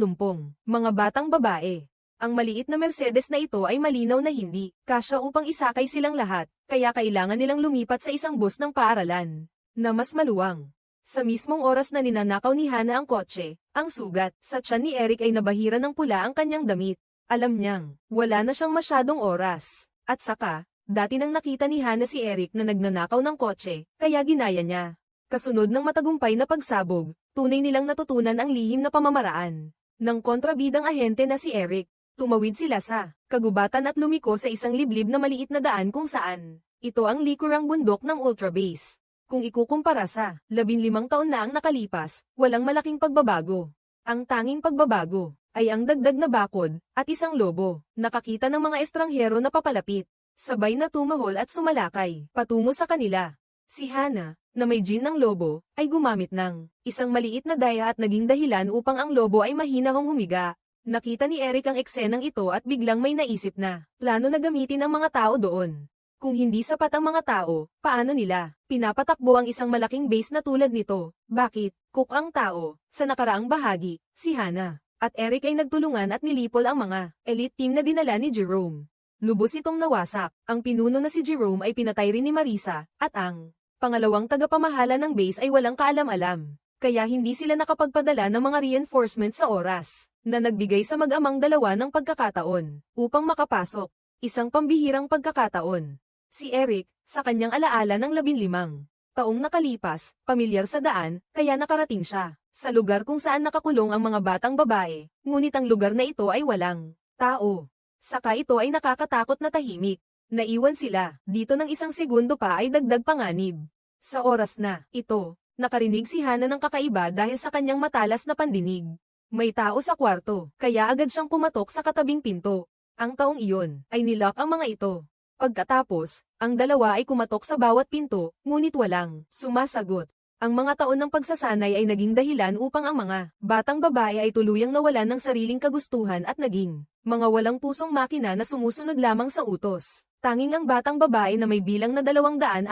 mga batang babae. Ang maliit na Mercedes na ito ay malinaw na hindi kasya upang isakay silang lahat, kaya kailangan nilang lumipat sa isang bus ng paaralan na mas maluwang. Sa mismong oras na ninanakaw ni Hana ang kotse, ang sugat sa tiyan ni Eric ay nabahira ng pula ang kanyang damit. Alam niyang wala na siyang masyadong oras. At saka, dati nang nakita ni Hana si Eric na nagnanakaw ng kotse, kaya ginaya niya. Kasunod ng matagumpay na pagsabog, tunay nilang natutunan ang lihim na pamamaraan ng kontrabidang ahente na si Eric. Tumawid sila sa kagubatan at lumiko sa isang liblib na maliit na daan kung saan ito ang likurang bundok ng Ultra Base. Kung ikukumpara sa 15 taon na ang nakalipas, walang malaking pagbabago. Ang tanging pagbabago ay ang dagdag na bakod at isang lobo. Nakakita ng mga estranghero na papalapit, sabay na tumahol at sumalakay patungo sa kanila. Si Hana, na may gene ng lobo, ay gumamit ng isang maliit na daya at naging dahilan upang ang lobo ay mahinahong humiga. Nakita ni Eric ang eksenang ito at biglang may naisip na plano na gamitin ang mga tao doon. Kung hindi sapat ang mga tao, paano nila pinapatakbo ang isang malaking base na tulad nito? Bakit? Cook ang tao. Sa nakaraang bahagi, si Hana at Eric ay nagtulungan at nilipol ang mga elite team na dinala ni Jerome. Lubos itong nawasak. Ang pinuno na si Jerome ay pinatay rin ni Marisa, at ang pangalawang tagapamahala ng base ay walang kaalam-alam. Kaya hindi sila nakapagpadala ng mga reinforcement sa oras na nagbigay sa mag-amang dalawa ng pagkakataon upang makapasok. Isang pambihirang pagkakataon. Si Eric, sa kanyang alaala ng 15 taong nakalipas, pamilyar sa daan, kaya nakarating siya sa lugar kung saan nakakulong ang mga batang babae, ngunit ang lugar na ito ay walang tao. Saka ito ay nakakatakot na tahimik. Naiwan sila dito ng isang segundo pa ay dagdag panganib. Sa oras na ito, nakarinig si Hana ng kakaiba dahil sa kanyang matalas na pandinig. May tao sa kwarto, kaya agad siyang kumatok sa katabing pinto. Ang taong iyon ay nilock ang mga ito. Pagkatapos, ang dalawa ay kumatok sa bawat pinto, ngunit walang sumasagot. Ang mga taon ng pagsasanay ay naging dahilan upang ang mga batang babae ay tuluyang nawalan ng sariling kagustuhan at naging mga walang pusong makina na sumusunod lamang sa utos. Tanging ang batang babae na may bilang na 240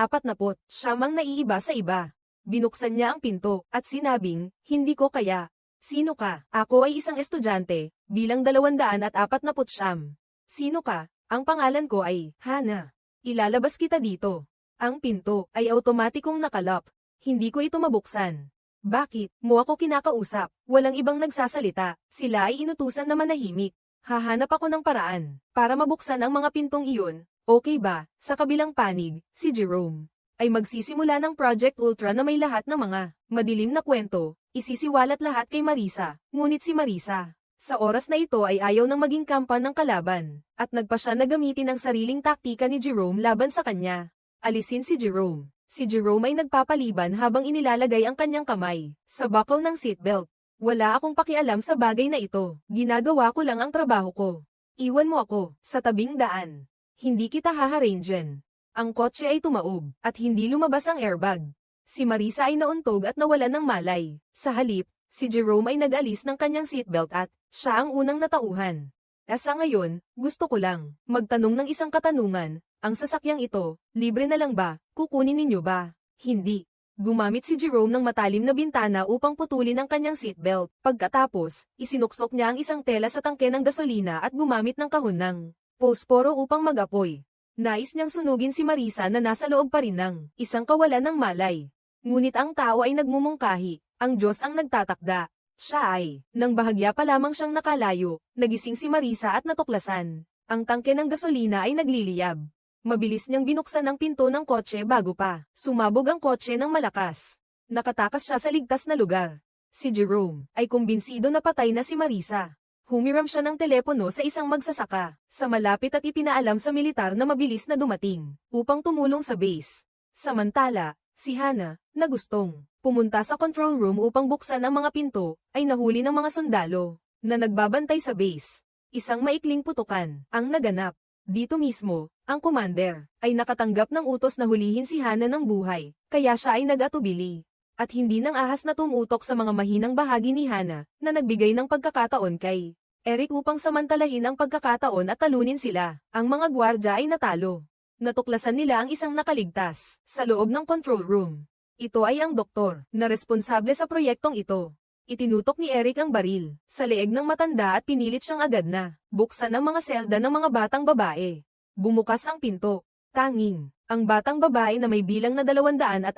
siyang ang naiiba sa iba. Binuksan niya ang pinto at sinabing, "Hindi ko kaya." "Sino ka?" "Ako ay isang estudyante, bilang 240. "Sino ka?" "Ang pangalan ko ay Hana. Ilalabas kita dito." Ang pinto ay automatikong nakalap. Hindi ko ito mabuksan. "Bakit mo ako kinakausap?" Walang ibang nagsasalita. Sila ay inutusan na manahimik. Hahanap ako ng paraan para mabuksan ang mga pintong iyon. Okay ba? Sa kabilang panig, si Jerome ay magsisimula ng Project Ultra na may lahat ng mga madilim na kwento. Isisiwalat lahat kay Marisa. Ngunit si Marisa, sa oras na ito ay ayaw nang maging kampan ng kalaban, at nagpa siya na gamitin ang sariling taktika ni Jerome laban sa kanya. Alisin si Jerome. Si Jerome ay nagpapaliban habang inilalagay ang kanyang kamay sa buckle ng seatbelt. "Wala akong pakialam sa bagay na ito. Ginagawa ko lang ang trabaho ko. Iwan mo ako sa tabing daan. Hindi kita haharangin." Ang kotse ay tumaob, at hindi lumabas ang airbag. Si Marisa ay nauntog at nawalan ng malay. Sa halip, si Jerome ay nag-alis ng kanyang seatbelt at siya ang unang natauhan. Sa ngayon, gusto ko lang magtanong ng isang katanungan. Ang sasakyang ito, libre na lang ba? Kukunin ninyo ba? Hindi. Gumamit si Jerome ng matalim na bintana upang putulin ang kanyang seatbelt. Pagkatapos, isinuksok niya ang isang tela sa tangke ng gasolina at gumamit ng kahon ng posporo upang mag-apoy. Nais niyang sunugin si Marisa na nasa loob pa rin ng isang kawalan ng malay. Ngunit ang tao ay nagmumungkahi. Ang Diyos ang nagtatakda. Siya ay, nang bahagya pa lamang siyang nakalayo, nagising si Marisa at natuklasan. Ang tangke ng gasolina ay nagliliyab. Mabilis niyang binuksan ang pinto ng kotse bago pa sumabog ang kotse ng malakas. Nakatakas siya sa ligtas na lugar. Si Jerome ay kumbinsido na patay na si Marisa. Humiram siya ng telepono sa isang magsasaka sa malapit at ipinaalam sa militar na mabilis na dumating upang tumulong sa base. Samantala, si Hana, na gustong pumunta sa control room upang buksan ang mga pinto, ay nahuli ng mga sundalo na nagbabantay sa base. Isang maikling putukan ang naganap. Dito mismo, ang commander ay nakatanggap ng utos na hulihin si Hana ng buhay, kaya siya ay nag-atubili. At hindi nang ahas na tumutok sa mga mahinang bahagi ni Hana na nagbigay ng pagkakataon kay Eric upang samantalahin ang pagkakataon at talunin sila. Ang mga gwardya ay natalo. Natuklasan nila ang isang nakaligtas sa loob ng control room. Ito ay ang doktor na responsable sa proyektong ito. Itinutok ni Eric ang baril sa leeg ng matanda at pinilit siyang agad na buksan ang mga selda ng mga batang babae. Bumukas ang pinto. Tanging ang batang babae na may bilang na 249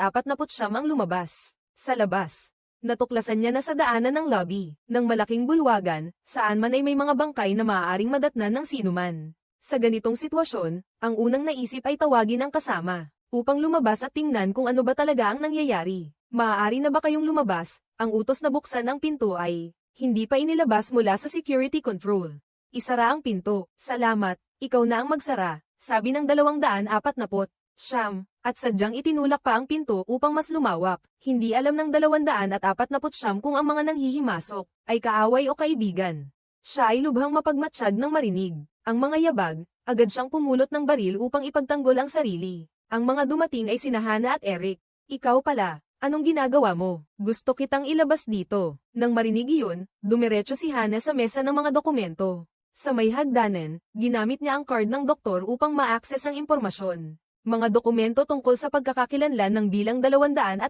ang lumabas. Sa labas, natuklasan niya na sa daanan ng lobby ng malaking bulwagan, saan man ay may mga bangkay na maaaring madatnan ng sinuman. Sa ganitong sitwasyon, ang unang naisip ay tawagin ang kasama upang lumabas at tingnan kung ano ba talaga ang nangyayari. "Maaari na ba kayong lumabas?" Ang utos na buksan ang pinto ay hindi pa inilabas mula sa security control. "Isara ang pinto." "Salamat, ikaw na ang magsara," sabi ng 240. At sadyang itinulak pa ang pinto upang mas lumawak. Hindi alam ng 240 kung ang mga nanghihimasok ay kaaway o kaibigan. Siya ay lubhang mapagmatsyag ng marinig. Ang mga yabag, agad siyang pumulot ng baril upang ipagtanggol ang sarili. Ang mga dumating ay sina Hana at Eric. "Ikaw pala, anong ginagawa mo? Gusto kitang ilabas dito." Nang marinig iyon, dumiretso si Hana sa mesa ng mga dokumento. Sa may hagdanan, ginamit niya ang card ng doktor upang ma-access ang impormasyon. Mga dokumento tungkol sa pagkakakilanlan ng bilang 240.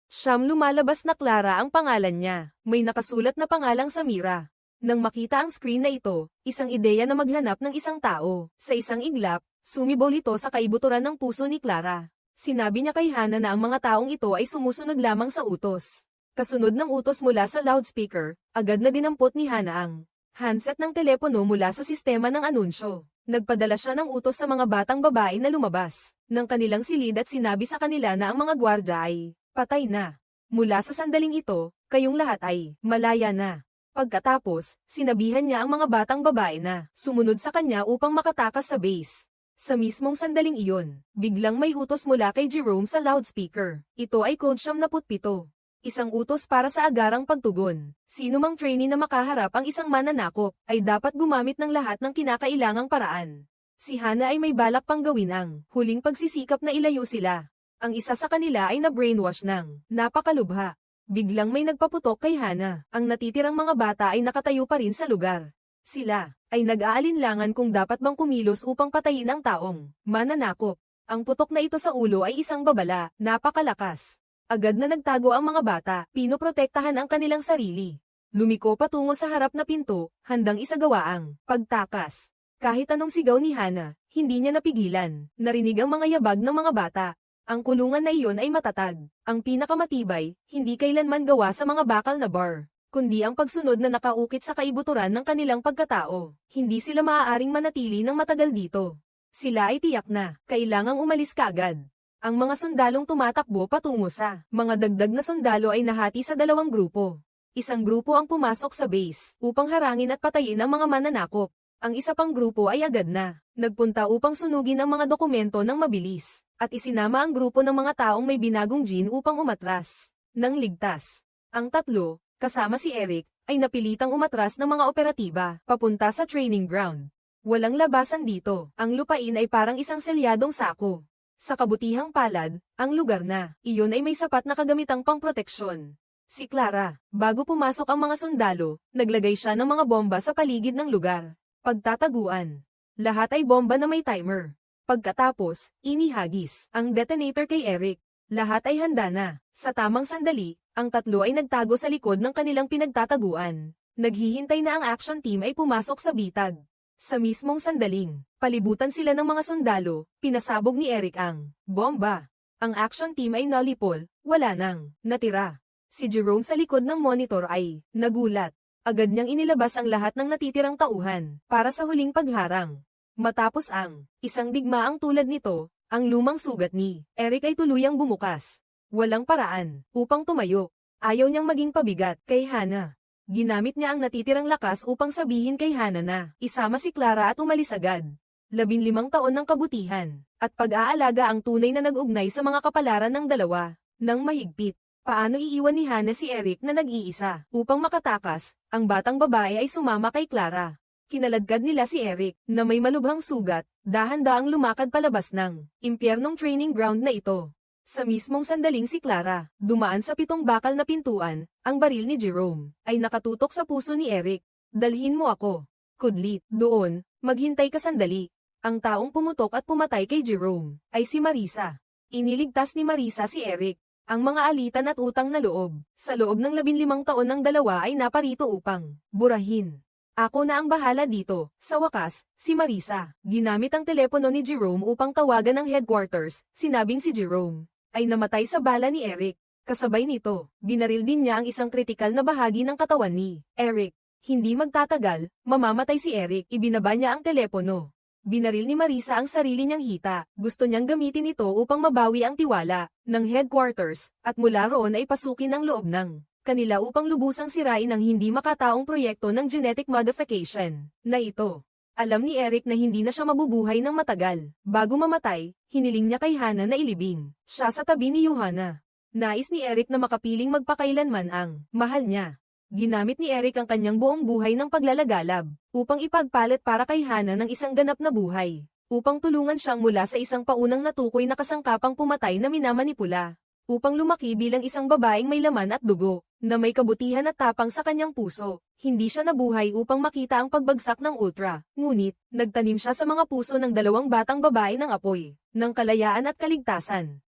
Siyam lumalabas na Clara ang pangalan niya. May nakasulat na pangalang Samira. Nang makita ang screen na ito, isang ideya na maghanap ng isang tao. Sa isang iglap, sumibol ito sa kaibuturan ng puso ni Clara. Sinabi niya kay Hana na ang mga taong ito ay sumusunod lamang sa utos. Kasunod ng utos mula sa loudspeaker, agad na dinampot ni Hana ang handset ng telepono mula sa sistema ng anunsyo. Nagpadala siya ng utos sa mga batang babae na lumabas ng kanilang silid at sinabi sa kanila na ang mga gwardya ay patay na. Mula sa sandaling ito, kayong lahat ay malaya na. Pagkatapos, sinabihan niya ang mga batang babae na sumunod sa kanya upang makatakas sa base. Sa mismong sandaling iyon, biglang may utos mula kay Jerome sa loudspeaker. Ito ay code 77. Isang utos para sa agarang pagtugon. Sino mang trainee na makaharap ang isang mananakop, ay dapat gumamit ng lahat ng kinakailangang paraan. Si Hana ay may balak pang gawin ang huling pagsisikap na ilayo sila. Ang isa sa kanila ay na-brainwash ng napakalubha. Biglang may nagpaputok kay Hana. Ang natitirang mga bata ay nakatayo pa rin sa lugar. Sila ay nag-aalinlangan kung dapat bang kumilos upang patayin ang taong mananakop. Ang putok na ito sa ulo ay isang babala, napakalakas. Agad na nagtago ang mga bata, pinoprotektahan ang kanilang sarili. Lumiko patungo sa harap na pinto, handang isagawa ang pagtakas. Kahit anong sigaw ni Hana, hindi niya napigilan. Narinig ang mga yabag ng mga bata. Ang kulungan na iyon ay matatag. Ang pinakamatibay, hindi kailanman gawa sa mga bakal na bar, kundi ang pagsunod na nakaukit sa kaibuturan ng kanilang pagkatao. Hindi sila maaaring manatili ng matagal dito. Sila ay tiyak na kailangang umalis kaagad. Ang mga sundalong tumatakbo patungo sa mga dagdag na sundalo ay nahati sa dalawang grupo. Isang grupo ang pumasok sa base upang harangin at patayin ang mga mananakop. Ang isa pang grupo ay agad na nagpunta upang sunugin ang mga dokumento ng mabilis at isinama ang grupo ng mga taong may binagong gene upang umatras ng ligtas. Ang tatlo, kasama si Eric, ay napilitang umatras ng mga operatiba papunta sa training ground. Walang labasan dito. Ang lupain ay parang isang selyadong sako. Sa kabutihang palad, ang lugar na iyon ay may sapat na kagamitang pangproteksyon. Si Clara, bago pumasok ang mga sundalo, naglagay siya ng mga bomba sa paligid ng lugar. Pagtataguan. Lahat ay bomba na may timer. Pagkatapos, inihagis ang detonator kay Eric. Lahat ay handa na. Sa tamang sandali, ang tatlo ay nagtago sa likod ng kanilang pinagtataguan. Naghihintay na ang action team ay pumasok sa bitag. Sa mismong sandaling, palibutan sila ng mga sundalo, pinasabog ni Eric ang bomba. Ang action team ay nalipol, wala nang natira. Si Jerome sa likod ng monitor ay nagulat. Agad niyang inilabas ang lahat ng natitirang tauhan para sa huling pagharang. Matapos ang isang digmaang tulad nito, ang lumang sugat ni Eric ay tuluyang bumukas. Walang paraan upang tumayo. Ayaw niyang maging pabigat kay Hana. Ginamit niya ang natitirang lakas upang sabihin kay Hana na isama si Clara at umalis agad. 15 taon ng kabutihan at pag-aalaga ang tunay na nag-ugnay sa mga kapalaran ng dalawa. Nang mahigpit, paano iiwan ni Hana si Eric na nag-iisa? Upang makatakas, ang batang babae ay sumama kay Clara. Kinaladkad nila si Eric, na may malubhang sugat, dahan-daang lumakad palabas ng impyernong training ground na ito. Sa mismong sandaling si Clara, dumaan sa 7 bakal na pintuan, ang baril ni Jerome, ay nakatutok sa puso ni Eric. Dalhin mo ako. Kudlit, doon, maghintay ka sandali. Ang taong pumutok at pumatay kay Jerome, ay si Marisa. Iniligtas ni Marisa si Eric. Ang mga alitan at utang na loob, sa loob ng 15 taon ng dalawa ay naparito upang burahin. Ako na ang bahala dito. Sa wakas, si Marisa, ginamit ang telepono ni Jerome upang tawagan ng headquarters, sinabing si Jerome ay namatay sa bala ni Eric. Kasabay nito, binaril din niya ang isang kritikal na bahagi ng katawan ni Eric. Hindi magtatagal, mamamatay si Eric. Ibinaba niya ang telepono. Binaril ni Marisa ang sarili niyang hita. Gusto niyang gamitin ito upang mabawi ang tiwala ng headquarters, at mula roon ay pasukin ang loob ng kanila upang lubusang sirain ang hindi makataong proyekto ng genetic modification na ito. Alam ni Eric na hindi na siya mabubuhay ng matagal. Bago mamatay, hiniling niya kay Hana na ilibing siya sa tabi ni Johanna. Nais ni Eric na makapiling magpakailanman ang mahal niya. Ginamit ni Eric ang kanyang buong buhay ng paglalagalab upang ipagpalit para kay Hana ng isang ganap na buhay. Upang tulungan siyang mula sa isang paunang natukoy na kasangkapang pumatay na minamanipula. upang lumaki bilang isang babaeng may laman at dugo, na may kabutihan at tapang sa kanyang puso. Hindi siya nabuhay upang makita ang pagbagsak ng Ultra, ngunit, nagtanim siya sa mga puso ng dalawang batang babae ng apoy, ng kalayaan at kaligtasan.